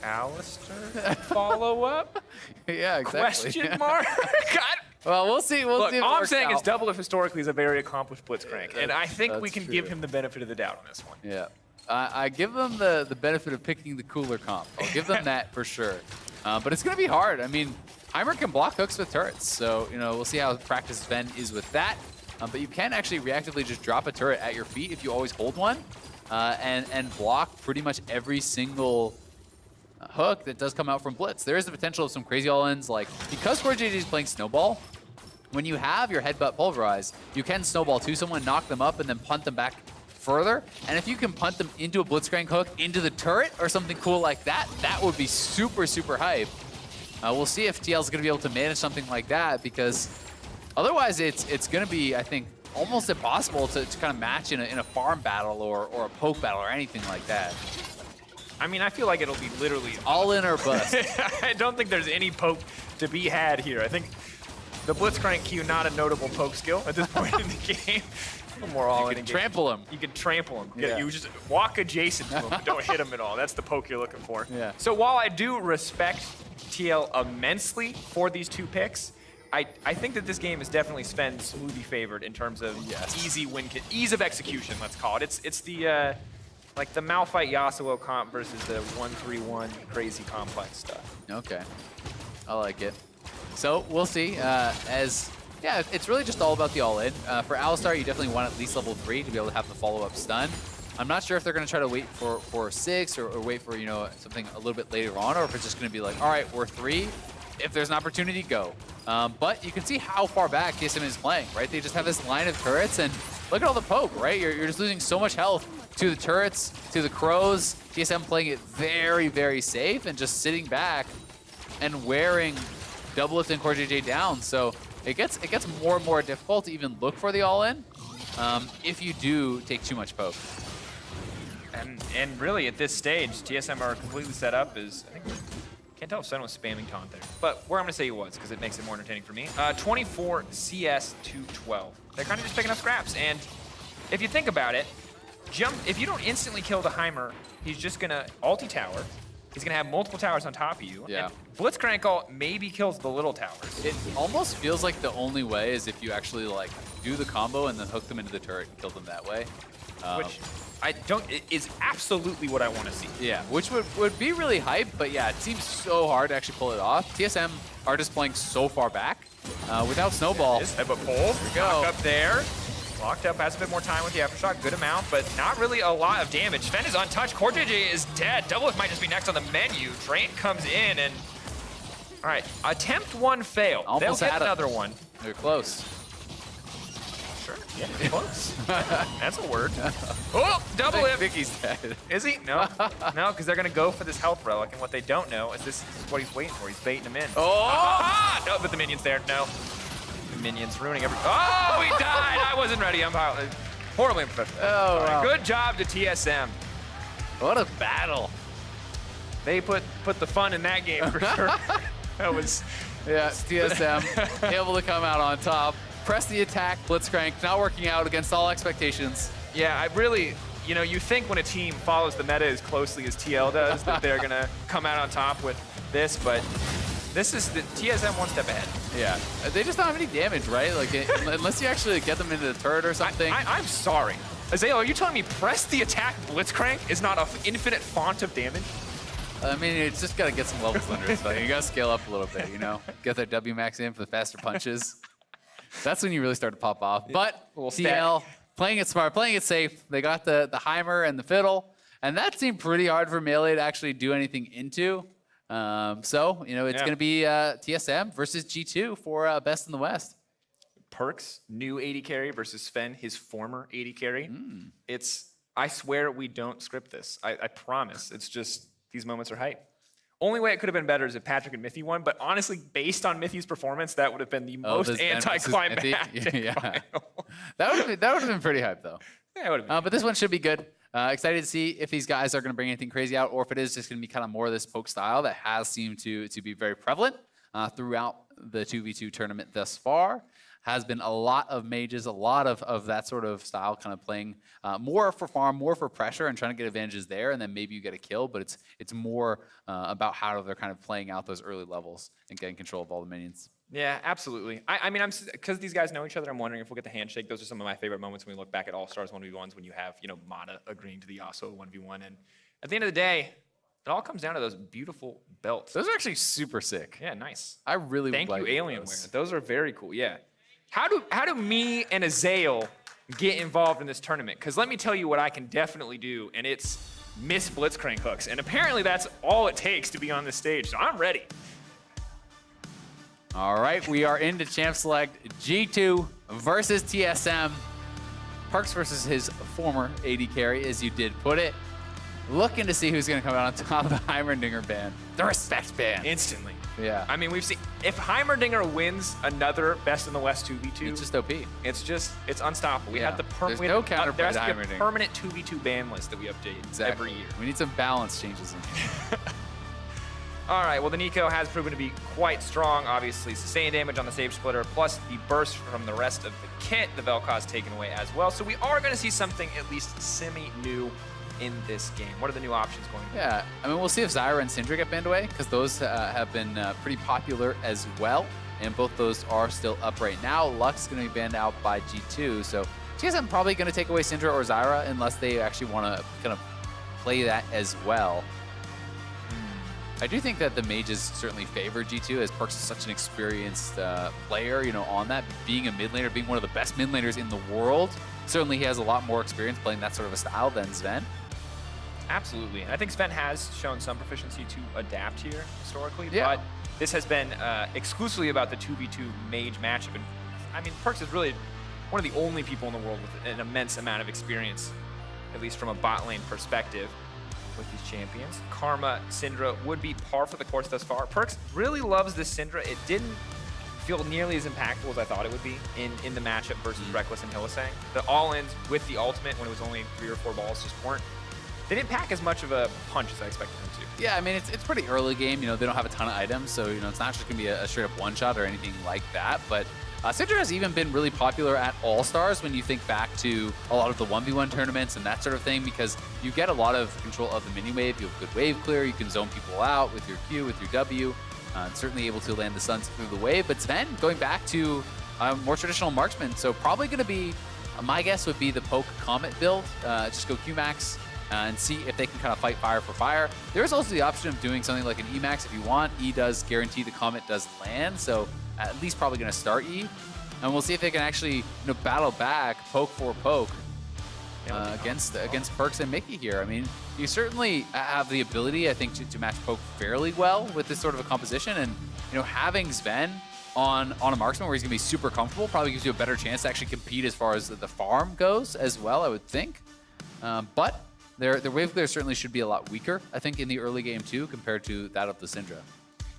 Alistair? Follow up? Yeah, exactly. Question mark? God. Well, we'll see. Look, see all I'm saying is Double Lift historically is a very accomplished blitzcrank, and I think we can true. give him the benefit of the doubt on this one. Yeah. I give them the benefit of picking the cooler comp. I'll give them that for sure. But it's going to be hard. I mean, Heimer can block hooks with turrets, so we'll see how practice Sven is with that. But you can actually reactively just drop a turret at your feet if you always hold one, and block pretty much every single hook that does come out from Blitz. There is the potential of some crazy all-ins, like because Core JJ is playing Snowball, when you have your headbutt pulverize, you can Snowball to someone, knock them up, and then punt them back further. And if you can punt them into a Blitzcrank hook, into the turret, or something cool like that, that would be super, super hype. We'll see if TL is going to be able to manage something like that, because otherwise it's going to be, I think, almost impossible to kind of match in a farm battle or a poke battle or anything like that. I mean, I feel like it'll be literally all in or bust. I don't think there's any poke to be had here. I think the Blitzcrank Q, not a notable poke skill at this point in the game. More all you can trample him. You can trample him. Yeah. You just walk adjacent to him, but don't hit him at all. That's the poke you're looking for. Yeah. So while I do respect TL immensely for these 2 picks, I think that this game is definitely Sven Smoothie favored in terms of easy win, ease of execution. Let's call it. It's the like the Malphite Yasuo comp versus the 1-3-1 crazy complex stuff. Okay, I like it. So we'll see. Yeah, it's really just all about the all-in. For Alistar, you definitely want at least level 3 to be able to have the follow-up stun. I'm not sure if they're going to try to wait for 6 or wait for something a little bit later on, or if it's just going to be like, all right, we're 3. If there's an opportunity, go. But you can see how far back TSM is playing, right? They just have this line of turrets, and look at all the poke, right? You're just losing so much health to the turrets, to the crows. TSM playing it very, very safe and just sitting back and wearing Double Lift and Core JJ down. So it gets more and more difficult to even look for the all-in if you do take too much poke. And really, at this stage, TSM are completely set up as, I think, can't tell if Sen was spamming taunt there, but where I'm gonna say he was, because it makes it more entertaining for me. 24 CS to 12. They're kind of just picking up scraps, and if you think about it, if you don't instantly kill the Heimer, he's just gonna ulti tower. He's gonna have multiple towers on top of you. Yeah. And Blitzcrank ult maybe kills the little towers. It almost feels like the only way is if you actually like do the combo and then hook them into the turret and kill them that way. Which it is absolutely what I want to see. Yeah, which would be really hype, but yeah, it seems so hard to actually pull it off. TSM are just playing so far back without Snowball. Headbutt pull. There we go. Knock up there. Locked up, has a bit more time with the aftershock, good amount, but not really a lot of damage. Sven is untouched, Core JJ is dead. Doublelift might just be next on the menu. Drain comes in and, all right, attempt one fail. Almost They'll get had it. another one. They're close. Sure, yeah, close. That's a word. Oh, double I lift. think he's dead. Is he? No, no, because they're gonna go for this health relic, and what they don't know is this is what he's waiting for. He's baiting him in. Oh! No, but the minion's there. No. The minion's ruining every. Oh, he died. I wasn't ready. I'm horribly unprofessional. Oh, wow. Good job to TSM. What a battle. They put the fun in that game for sure. That was. Yeah, TSM able to come out on top. Press the attack, Blitzcrank, not working out against all expectations. Yeah, I really, you think when a team follows the meta as closely as TL does that they're gonna come out on top with this, but this is the TSM one step ahead. Yeah, they just don't have any damage, right? Like, unless you actually get them into the turret or something. I'm sorry. Azael, are you telling me press the attack Blitzcrank is not an infinite font of damage? I mean, it's just got to get some levels under it. So you got to scale up a little bit, Get that W max in for the faster punches. That's when you really start to pop off. But TL, playing it smart, playing it safe. They got the Heimer and the Fiddle, and that seemed pretty hard for Melee to actually do anything into. It's going to be TSM versus G2 for Best in the West. Perks, new AD carry versus Sven, his former AD carry. I swear we don't script this. I promise. It's just, these moments are hype. Only way it could have been better is if Patrick and Mithy won, but honestly, based on Mithy's performance, that would have been the most anticlimactic final. That would have been pretty hype, though. Yeah, it would have been. But this one should be good. Excited to see if these guys are going to bring anything crazy out, or if it is just going to be kind of more of this poke style that has seemed to be very prevalent throughout the 2v2 tournament thus far. Has been a lot of mages, a lot of that sort of style kind of playing more for farm, more for pressure and trying to get advantages there, and then maybe you get a kill, but it's more about how they're kind of playing out those early levels and getting control of all the minions. Yeah, absolutely. I mean, because these guys know each other, I'm wondering if we'll get the handshake. Those are some of my favorite moments when we look back at All-Stars 1v1s when you have, Mata agreeing to the Yasuo 1v1. And at the end of the day, it all comes down to those beautiful belts. Those are actually super sick. Yeah, nice. I really Thank like you, Alienware. Those are very cool, yeah. How do me and Azael get involved in this tournament? Because let me tell you what I can definitely do, and it's miss Blitzcrank hooks. And apparently that's all it takes to be on this stage, so I'm ready. All right, we are into Champ Select G2 versus TSM. Perks versus his former AD carry, as you did put it. Looking to see who's going to come out on top of the Heimerdinger ban. The respect ban. Instantly. Yeah. I mean, we've seen, if Heimerdinger wins another Best in the West 2v2, it's just OP. It's unstoppable. We have the There's no counterplay there has to to be a Heimerdinger. permanent 2v2 ban list that we update every year. We need some balance changes in here. All right, well, the Nico has proven to be quite strong. Obviously, sustained damage on the Sage Splitter, plus the burst from the rest of the kit. The Vel'Koz taken away as well. So we are going to see something at least semi-new in this game. What are the new options going to be? Yeah, I mean, we'll see if Zyra and Syndra get banned away, because those have been pretty popular as well, and both those are still up right now. Lux is going to be banned out by G2, so TSM probably going to take away Syndra or Zyra unless they actually want to kind of play that as well. I do think that the mages certainly favor G2, as Perks is such an experienced player, on that, being a mid laner, being one of the best mid laners in the world. Certainly he has a lot more experience playing that sort of a style than Sven. Absolutely. And I think Sven has shown some proficiency to adapt here historically, yeah. But this has been exclusively about the 2v2 mage matchup. And I mean, Perks is really one of the only people in the world with an immense amount of experience, at least from a bot lane perspective, with these champions. Karma, Syndra would be par for the course thus far. Perks really loves this Syndra. It didn't feel nearly as impactful as I thought it would be in the matchup versus Reckless and Hylissang. The all-ins with the ultimate when it was only 3 or 4 balls just weren't they didn't pack as much of a punch as I expected them to. Yeah, I mean, it's pretty early game. You know, they don't have a ton of items, so, you know, it's not just going to be a straight up one-shot or anything like that. But Syndra has even been really popular at All-Stars when you think back to a lot of the 1v1 tournaments and that sort of thing, because you get a lot of control of the mini wave. You have good wave clear. You can zone people out with your Q, with your W. Certainly able to land the stuns through the wave. But Sven, going back to more traditional marksman, so probably going to be, my guess would be the poke Comet build. Just go Q-Max and see if they can kind of fight fire for fire. There's also the option of doing something like an E-Max if you want. E does guarantee the Comet does land, so at least probably going to start E. And we'll see if they can actually, you know, battle back poke for poke against Perks and Mickey here. I mean, you certainly have the ability, I think, to match poke fairly well with this sort of a composition. And, you know, having Sven on a marksman where he's going to be super comfortable probably gives you a better chance to actually compete as far as the farm goes as well, I would think. But their wave clear certainly should be a lot weaker, I think, in the early game too, compared to that of the Syndra.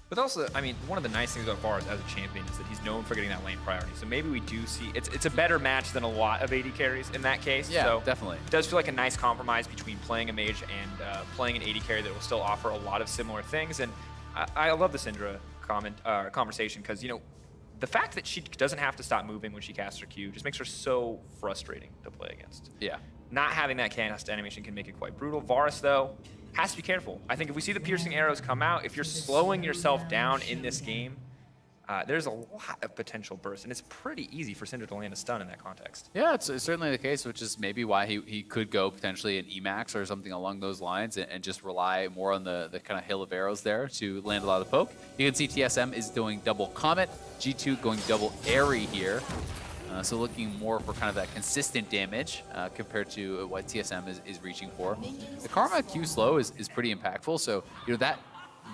But also, I mean, one of the nice things about Varus as a champion is that he's known for getting that lane priority. So maybe we do see, it's a better match than a lot of AD carries in that case. Yeah, so definitely. It does feel like a nice compromise between playing a mage and playing an AD carry that will still offer a lot of similar things. And I love the Syndra conversation because, you know, the fact that she doesn't have to stop moving when she casts her Q just makes her so frustrating to play against. Yeah. Not having that cast animation can make it quite brutal. Varus, though, has to be careful. I think if we see the piercing arrows come out, if you're slowing yourself down in this game, there's a lot of potential bursts, and it's pretty easy for Syndra to land a stun in that context. Yeah, it's certainly the case, which is maybe why he could go potentially an Emax or something along those lines and just rely more on the kind of hill of arrows there to land a lot of the poke. You can see TSM is doing double Comet, G2 going double Airy here. So looking more for kind of that consistent damage compared to what TSM is reaching for. The Karma Q slow is pretty impactful, so you know that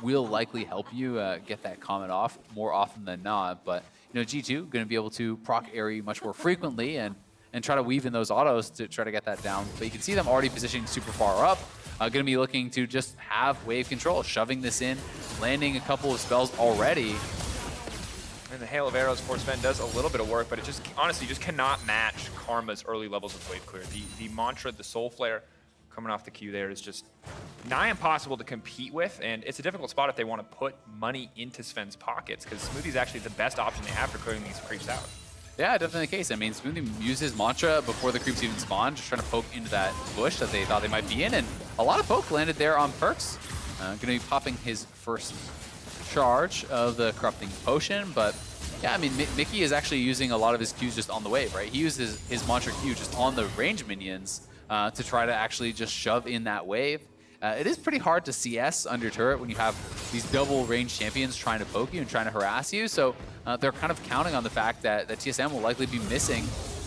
will likely help you get that Comet off more often than not. But you know, G2 going to be able to proc Airy much more frequently and try to weave in those autos to try to get that down. But you can see them already positioning super far up. Going to be looking to just have wave control, shoving this in, landing a couple of spells already. And the Hail of Arrows for Sven does a little bit of work, but it just honestly just cannot match Karma's early levels of wave clear. The mantra, the Soul Flare coming off the Q there is just nigh impossible to compete with, and it's a difficult spot if they want to put money into Sven's pockets, because Smoothie's actually the best option they have for clearing these creeps out. Yeah, definitely the case. I mean, Smoothie uses Mantra before the creeps even spawn, just trying to poke into that bush that they thought they might be in, and a lot of poke landed there on Perks. Going to be popping his first charge of the Corrupting Potion, but yeah, I mean, Mickey is actually using a lot of his Qs just on the wave, right? He uses his Mantra Q just on the range minions to try to actually just shove in that wave. It is pretty hard to CS under turret when you have these double range champions trying to poke you and trying to harass you, so they're kind of counting on the fact that TSM will likely be missing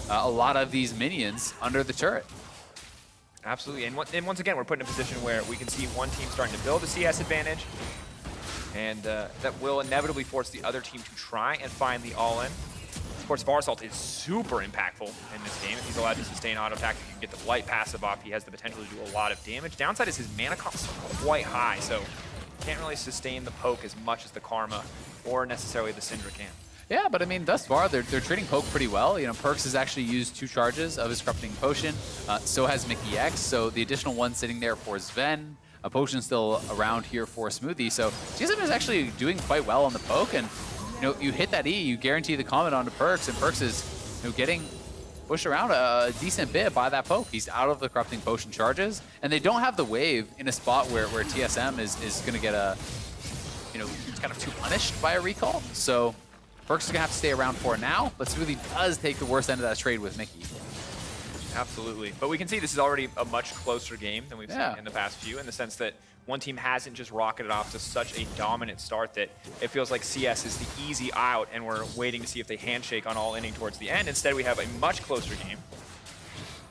a lot of these minions under the turret. Absolutely, and once again, we're put in a position where we can see one team starting to build a CS advantage, and that will inevitably force the other team to try and find the all-in. Of course, Varus ult is super impactful in this game. If he's allowed to sustain auto attack, he can get the Blight passive off. He has the potential to do a lot of damage. Downside is his mana cost is quite high, so can't really sustain the poke as much as the Karma or necessarily the Syndra can. Yeah, but I mean, thus far, they're treating poke pretty well. You know, Perks has actually used 2 charges of his Corrupting Potion. So has Mickey X, so the additional one sitting there for Sven. A potion still around here for Smoothie, so TSM is actually doing quite well on the poke, and you know, you hit that E, you guarantee the Comet onto Perks, and Perks is, you know, getting pushed around a decent bit by that poke. He's out of the Corrupting Potion charges, and they don't have the wave in a spot where TSM is going to get a, you know, kind of too punished by a recall. So Perks is going to have to stay around for now, but Smoothie does take the worst end of that trade with Mickey. Absolutely. But we can see this is already a much closer game than we've seen in the past few, in the sense that one team hasn't just rocketed off to such a dominant start that it feels like CS is the easy out and we're waiting to see if they handshake on all inning towards the end. Instead, we have a much closer game.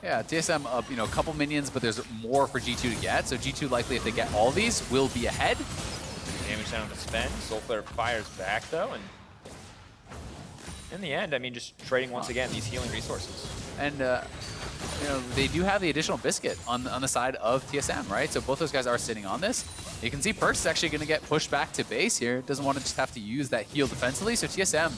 Yeah, TSM up, you know, a couple minions, but there's more for G2 to get. So G2 likely, if they get all these, will be ahead. Damage down to Sven. Soulflare fires back, though, and in the end, I mean, just trading once again these healing resources. And you know, they do have the additional biscuit on the side of TSM, right? So both those guys are sitting on this. You can see Perks is actually going to get pushed back to base here. Doesn't want to just have to use that heal defensively. So TSM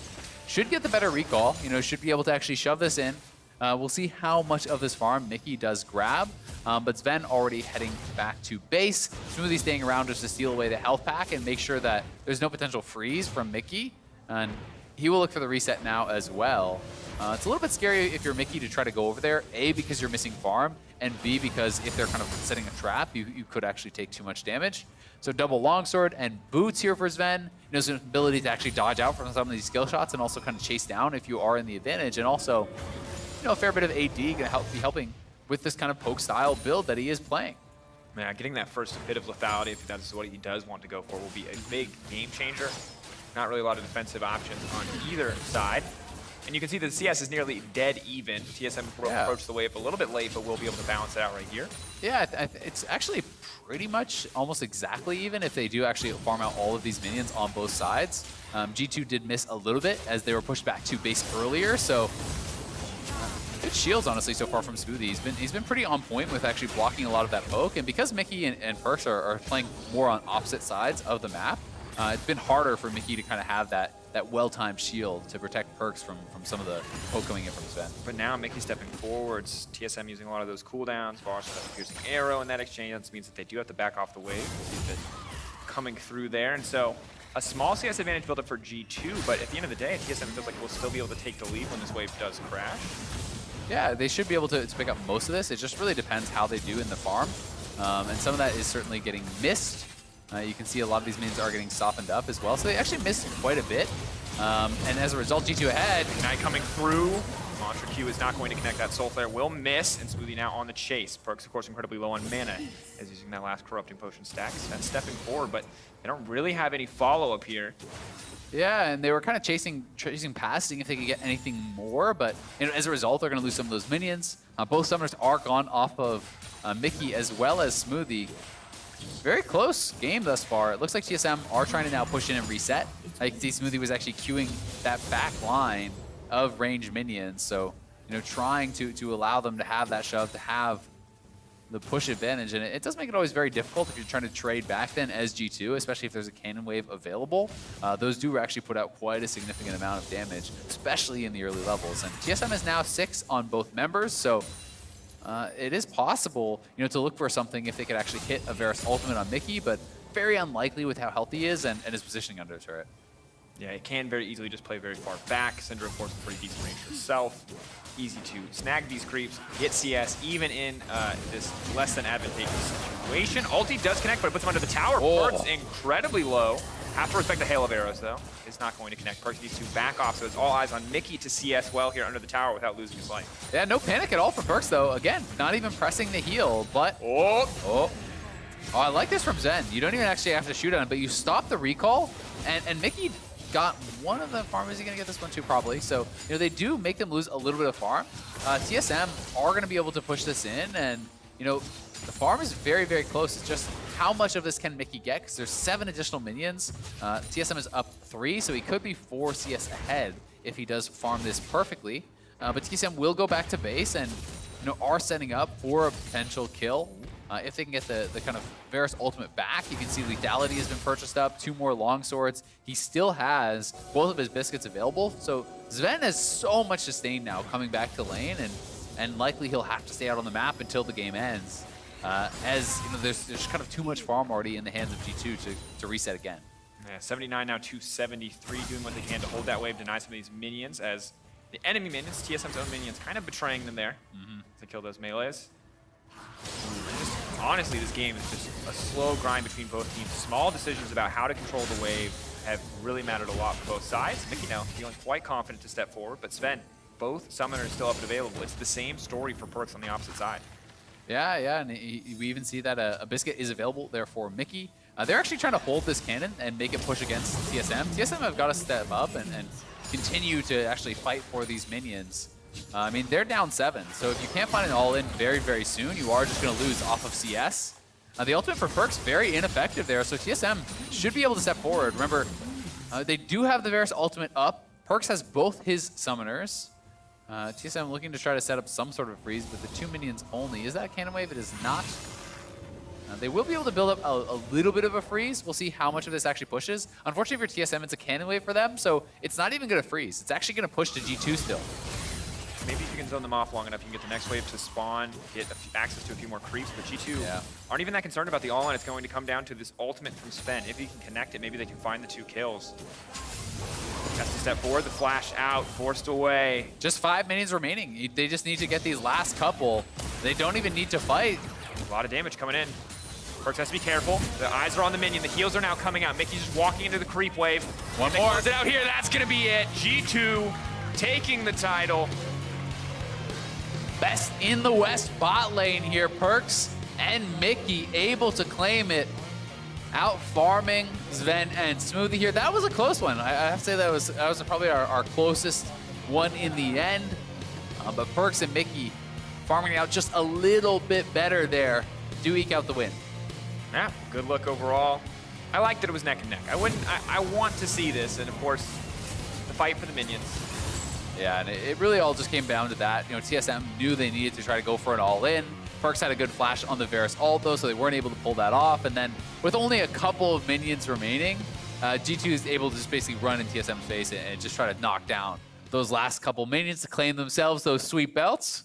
should get the better recall. You know, should be able to actually shove this in, We'll see how much of this farm Mickey does grab, but Sven already heading back to base. Smoothie staying around just to steal away the health pack and make sure that there's no potential freeze from Mickey. And he will look for the reset now as well. It's a little bit scary if you're Mickey to try to go over there, A, because you're missing farm, and B, because if they're kind of setting a trap, you could actually take too much damage. So double longsword and boots here for Sven. You know, his ability to actually dodge out from some of these skill shots and also kind of chase down if you are in the advantage. And also, you know, a fair bit of AD going to be helping with this kind of poke style build that he is playing. Yeah, getting that first bit of lethality, if that's what he does want to go for, will be a big game changer. Not really a lot of defensive options on either side. And you can see that the CS is nearly dead even. TSM approached the wave a little bit late, but we'll be able to balance it out right here. Yeah, it's actually pretty much almost exactly even if they do actually farm out all of these minions on both sides. G2 did miss a little bit as they were pushed back to base earlier, so good shields, honestly, so far from Smoothie. He's been pretty on point with actually blocking a lot of that poke, and because Mickey and Perks are playing more on opposite sides of the map, it's been harder for Mickey to kind of have that well-timed shield to protect Perks from some of the poke coming in from Sven. But now Mickey stepping forwards, TSM using a lot of those cooldowns, Vosh has a piercing arrow in that exchange. That means that they do have to back off the wave. See it coming through there, and so a small CS advantage built up for G2, but at the end of the day, TSM feels like we'll still be able to take the lead when this wave does crash. Yeah, they should be able to pick up most of this. It just really depends how they do in the farm, and some of that is certainly getting missed. You can see a lot of these minions are getting softened up as well, so they actually missed quite a bit. And as a result, G2 ahead. Ignite coming through. Mantra Q is not going to connect. That Soul Flare will miss, and Smoothie now on the chase. Perks, of course, incredibly low on mana as using that last Corrupting Potion stacks. And stepping forward, but they don't really have any follow-up here. Yeah, and they were kind of chasing past, seeing if they could get anything more, but you know, as a result, they're going to lose some of those minions. Both summoners are gone off of Mickey as well as Smoothie. Very close game thus far. It looks like TSM are trying to now push in and reset. I can see Smoothie was actually queuing that back line of ranged minions, so you know, trying to allow them to have that shove, to have the push advantage, and it does make it always very difficult if you're trying to trade back then as G2, especially if there's a cannon wave available. Those do actually put out quite a significant amount of damage, especially in the early levels. And TSM is now 6 on both members, so it is possible, you know, to look for something if they could actually hit a Varus ultimate on Mickey, but very unlikely with how healthy he is and his positioning under the turret. Yeah, it can very easily just play very far back. Syndra, of course, a pretty decent range herself. Easy to snag these creeps, get CS, even in this less than advantageous situation. Ulti does connect, but it puts him under the tower. Perks incredibly low. Have to respect the hail of arrows, though. It's not going to connect. Perks needs to back off, so it's all eyes on Mickey to CS well here under the tower without losing his life. Yeah, no panic at all for Perks, though. Again, not even pressing the heal, but... Oh, I like this from Zen. You don't even actually have to shoot on him, but you stop the recall, and Mickey got one of the farm. Is he going to get this one too? Probably. So, you know, they do make them lose a little bit of farm. TSM are going to be able to push this in, and, you know, the farm is very, very close. It's just how much of this can Mickey get? Because there's 7 additional minions. TSM is up 3, so he could be 4 CS ahead if he does farm this perfectly. But TSM will go back to base and, you know, are setting up for a potential kill. If they can get the kind of Varus ultimate back, you can see lethality has been purchased up, 2 more longswords. He still has both of his biscuits available. So Sven has so much sustain now coming back to lane, and likely he'll have to stay out on the map until the game ends. As you know, there's kind of too much farm already in the hands of G2 to reset again. Yeah, 79 now, 273, doing what they can to hold that wave, deny some of these minions as the enemy minions, TSM's own minions, kind of betraying them there to kill those melees. Honestly, this game is just a slow grind between both teams. Small decisions about how to control the wave have really mattered a lot for both sides. Mickey now feeling quite confident to step forward, but Sven, both summoners still up and available. It's the same story for Perks on the opposite side. Yeah, and we even see that a biscuit is available there for Mickey. They're actually trying to hold this cannon and make it push against TSM. TSM have got to step up and continue to actually fight for these minions. I mean, they're down 7, so if you can't find an all-in very, very soon, you are just going to lose off of CS. The ultimate for Perks, very ineffective there, so TSM should be able to step forward. Remember, they do have the Varus ultimate up. Perks has both his summoners. TSM looking to try to set up some sort of freeze, but the 2 minions only. Is that a cannon wave? It is not. They will be able to build up a little bit of a freeze. We'll see how much of this actually pushes. Unfortunately for TSM, it's a cannon wave for them, so it's not even going to freeze. It's actually going to push to G2 still. maybe if you can zone them off long enough, you can get the next wave to spawn, get access to a few more creeps. But G2 aren't even that concerned about the all-in. It's going to come down to this ultimate from Sven. If he can connect it, maybe they can find the 2 kills. Has to step forward, the flash out, forced away. Just 5 minions remaining. They just need to get these last couple. They don't even need to fight. A lot of damage coming in. Perkz has to be careful. The eyes are on the minion. The heals are now coming out. Mickey's just walking into the creep wave. One more. Close it out here. That's going to be it. G2 taking the title. Best in the West bot lane here. Perkz and Mickey able to claim it. Out farming Sven and Smoothie here. That was a close one. I have to say that was probably our closest one in the end. But Perkz and Mickey farming out just a little bit better there. Do eke out the win. Yeah, good look overall. I like that it was neck and neck. I want to see this, and of course, the fight for the minions. Yeah, and it really all just came down to that. You know, TSM knew they needed to try to go for it all in. Perkz had a good flash on the Varus ult though, so they weren't able to pull that off. And then with only a couple of minions remaining, G2 is able to just basically run in TSM's face and just try to knock down those last couple minions to claim themselves those sweet belts.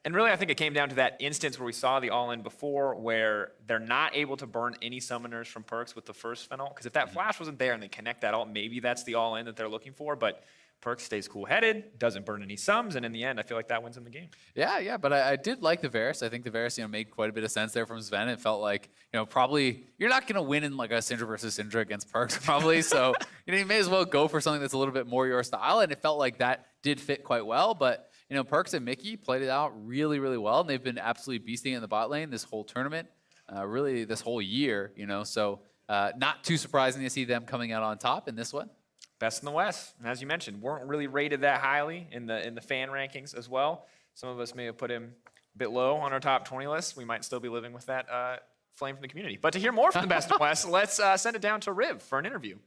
And really, I think it came down to that instance where we saw the all-in before, where they're not able to burn any summoners from Perkz with the first funnel. Because if that flash wasn't there and they connect that ult, maybe that's the all-in that they're looking for. But Perkz stays cool-headed, doesn't burn any sums, and in the end, I feel like that wins them the game. Yeah, but I did like the Varus. I think the Varus, made quite a bit of sense there from Sven. It felt like, probably you're not going to win in like a Syndra versus Syndra against Perkz, probably. So, you may as well go for something that's a little bit more your style, and it felt like that did fit quite well. But, Perkz and Mickey played it out really, really well, and they've been absolutely beasting in the bot lane this whole tournament, really this whole year, So, not too surprising to see them coming out on top in this one. Best in the West, and as you mentioned, weren't really rated that highly in the fan rankings as well. Some of us may have put him a bit low on our top 20 list. We might still be living with that flame from the community. But to hear more from the Best in the West, let's send it down to Riv for an interview.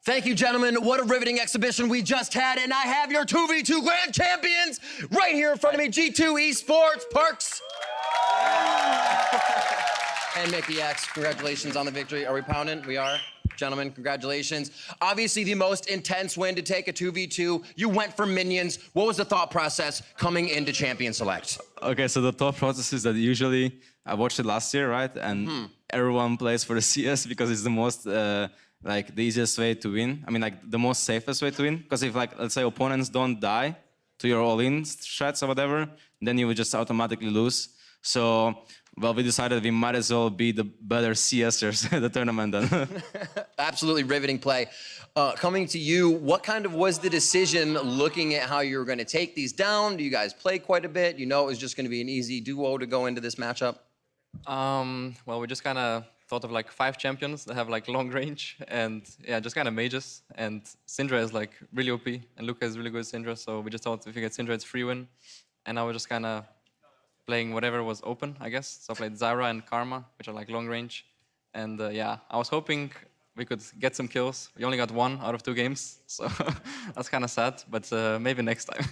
Thank you, gentlemen. What a riveting exhibition we just had, and I have your 2v2 grand champions right here in front of me, G2 Esports, Perkz. And Mickey X, congratulations on the victory. Are we pounding? We are. Gentlemen, congratulations. Obviously, the most intense win to take a 2v2. You went for minions. What was the thought process coming into Champion Select? Okay, so the thought process is that usually, I watched it last year, right? And everyone plays for the CS because it's the most, the easiest way to win. I mean, the most safest way to win. Because if, let's say opponents don't die to your all-in strats or whatever, then you would just automatically lose. So, well, we decided we might as well be the better CSers at the tournament then. Absolutely riveting play. Coming to you, what kind of was the decision looking at how you were going to take these down? Do you guys play quite a bit? You know it was just going to be an easy duo to go into this matchup? Well, we just kind of thought of 5 champions that have long range and yeah, just kind of mages. And Syndra is really OP and Luca is really good at Syndra. So we just thought if you get Syndra, it's free win. And I was just kind of playing whatever was open, I guess. So I played Zyra and Karma, which are long range. And yeah, I was hoping we could get some kills. We only got 1 out of 2 games, so that's kind of sad, but maybe next time.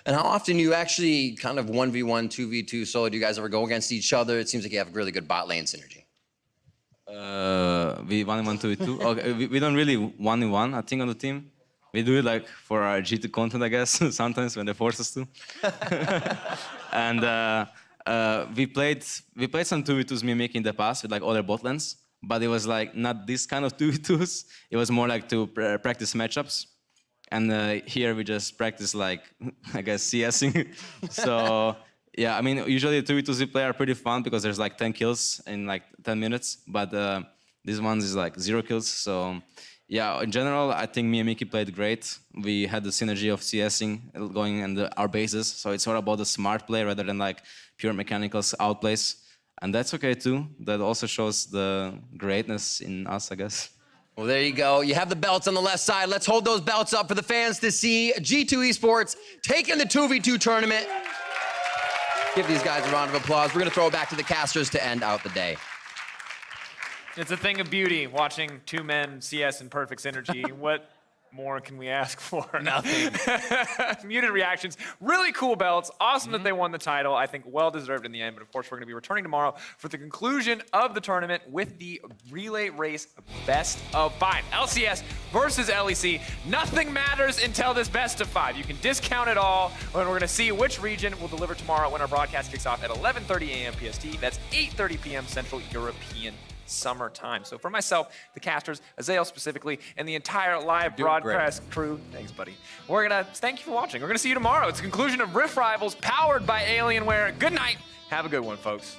And how often you actually kind of 1v1, 2v2 solo, do you guys ever go against each other? It seems like you have really good bot lane synergy. We 1v1, 2v2. Okay, we don't really 1v1, I think, on the team. We do it for our G2 content, I guess, sometimes when they force us to. And we played some 2v2s Mimic in the past with other bot lanes, but it was not this kind of 2v2s. It was more to practice matchups. And here we just practice I guess, CSing. So yeah, I mean, usually the 2v2s we play are pretty fun because there's 10 kills in 10 minutes, but this one is 0 kills. So yeah, in general, I think me and Mickey played great. We had the synergy of CSing going in our bases, so it's all about the smart play rather than pure mechanical outplays. And that's okay too. That also shows the greatness in us, I guess. Well, there you go. You have the belts on the left side. Let's hold those belts up for the fans to see. G2 Esports taking the 2v2 tournament. Give these guys a round of applause. We're going to throw it back to the casters to end out the day. It's a thing of beauty watching 2 men CS in perfect synergy. What more can we ask for? Nothing. Muted reactions. Really cool belts. Awesome that they won the title. I think well deserved in the end. But of course, we're going to be returning tomorrow for the conclusion of the tournament with the relay race best of 5. LCS versus LEC. Nothing matters until this best of 5. You can discount it all. And we're going to see which region will deliver tomorrow when our broadcast kicks off at 11:30 a.m. PST. That's 8:30 p.m. Central European Summertime. So for myself, the casters, Azael specifically, and the entire live broadcast crew, thanks, buddy. We're gonna thank you for watching. We're gonna see you tomorrow. It's the conclusion of Rift Rivals, powered by Alienware. Good night. Have a good one, folks.